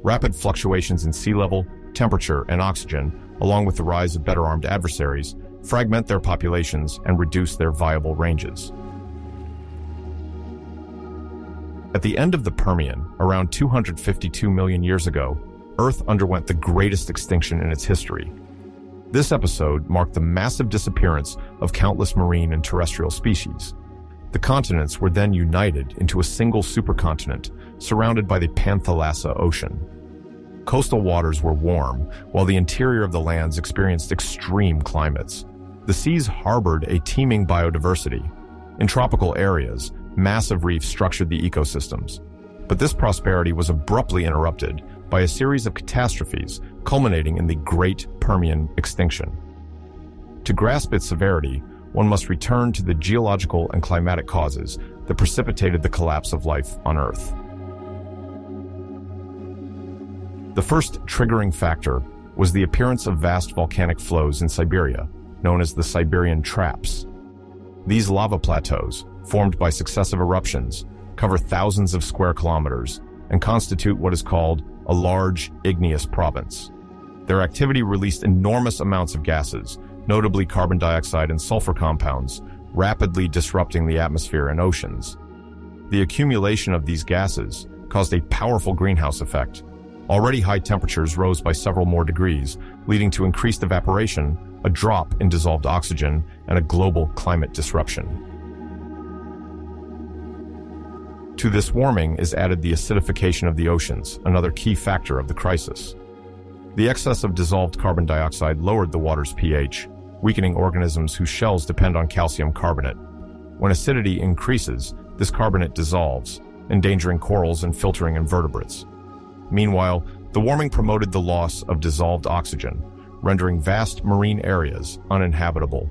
Rapid fluctuations in sea level, temperature, and oxygen, along with the rise of better-armed adversaries, fragment their populations and reduce their viable ranges. At the end of the Permian, around 252 million years ago, Earth underwent the greatest extinction in its history. This episode marked the massive disappearance of countless marine and terrestrial species. The continents were then united into a single supercontinent, surrounded by the Panthalassa Ocean. Coastal waters were warm, while the interior of the lands experienced extreme climates. The seas harbored a teeming biodiversity. In tropical areas, massive reefs structured the ecosystems. But this prosperity was abruptly interrupted by a series of catastrophes, culminating in the Great Permian Extinction. To grasp its severity, one must return to the geological and climatic causes that precipitated the collapse of life on Earth. The first triggering factor was the appearance of vast volcanic flows in Siberia, known as the Siberian Traps. These lava plateaus, formed by successive eruptions, cover thousands of square kilometers and constitute what is called a large igneous province. Their activity released enormous amounts of gases, notably carbon dioxide and sulfur compounds, rapidly disrupting the atmosphere and oceans. The accumulation of these gases caused a powerful greenhouse effect. Already high temperatures rose by several more degrees, leading to increased evaporation, a drop in dissolved oxygen, and a global climate disruption. To this warming is added the acidification of the oceans, another key factor of the crisis. The excess of dissolved carbon dioxide lowered the water's pH, weakening organisms whose shells depend on calcium carbonate. When acidity increases, this carbonate dissolves, endangering corals and filtering invertebrates. Meanwhile, the warming promoted the loss of dissolved oxygen, rendering vast marine areas uninhabitable.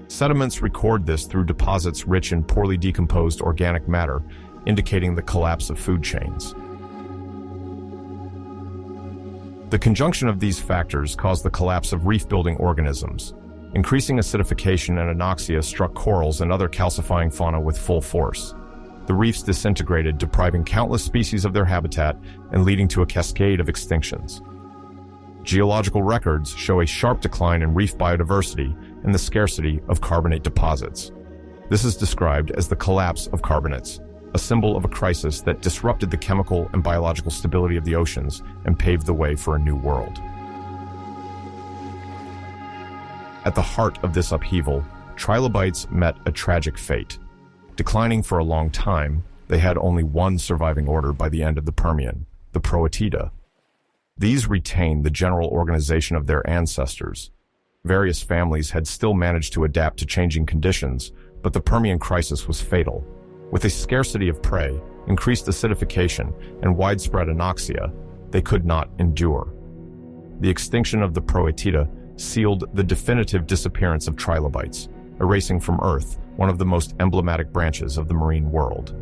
Sediments record this through deposits rich in poorly decomposed organic matter, indicating the collapse of food chains. The conjunction of these factors caused the collapse of reef-building organisms. Increasing acidification and anoxia struck corals and other calcifying fauna with full force. The reefs disintegrated, depriving countless species of their habitat and leading to a cascade of extinctions. Geological records show a sharp decline in reef biodiversity and the scarcity of carbonate deposits. This is described as the collapse of carbonates, a symbol of a crisis that disrupted the chemical and biological stability of the oceans and paved the way for a new world. At the heart of this upheaval, trilobites met a tragic fate. Declining for a long time, they had only one surviving order by the end of the Permian, the Proetida. These retained the general organization of their ancestors. Various families had still managed to adapt to changing conditions, but the Permian crisis was fatal. With a scarcity of prey, increased acidification, and widespread anoxia, they could not endure. The extinction of the Proetida sealed the definitive disappearance of trilobites, erasing from Earth one of the most emblematic branches of the marine world.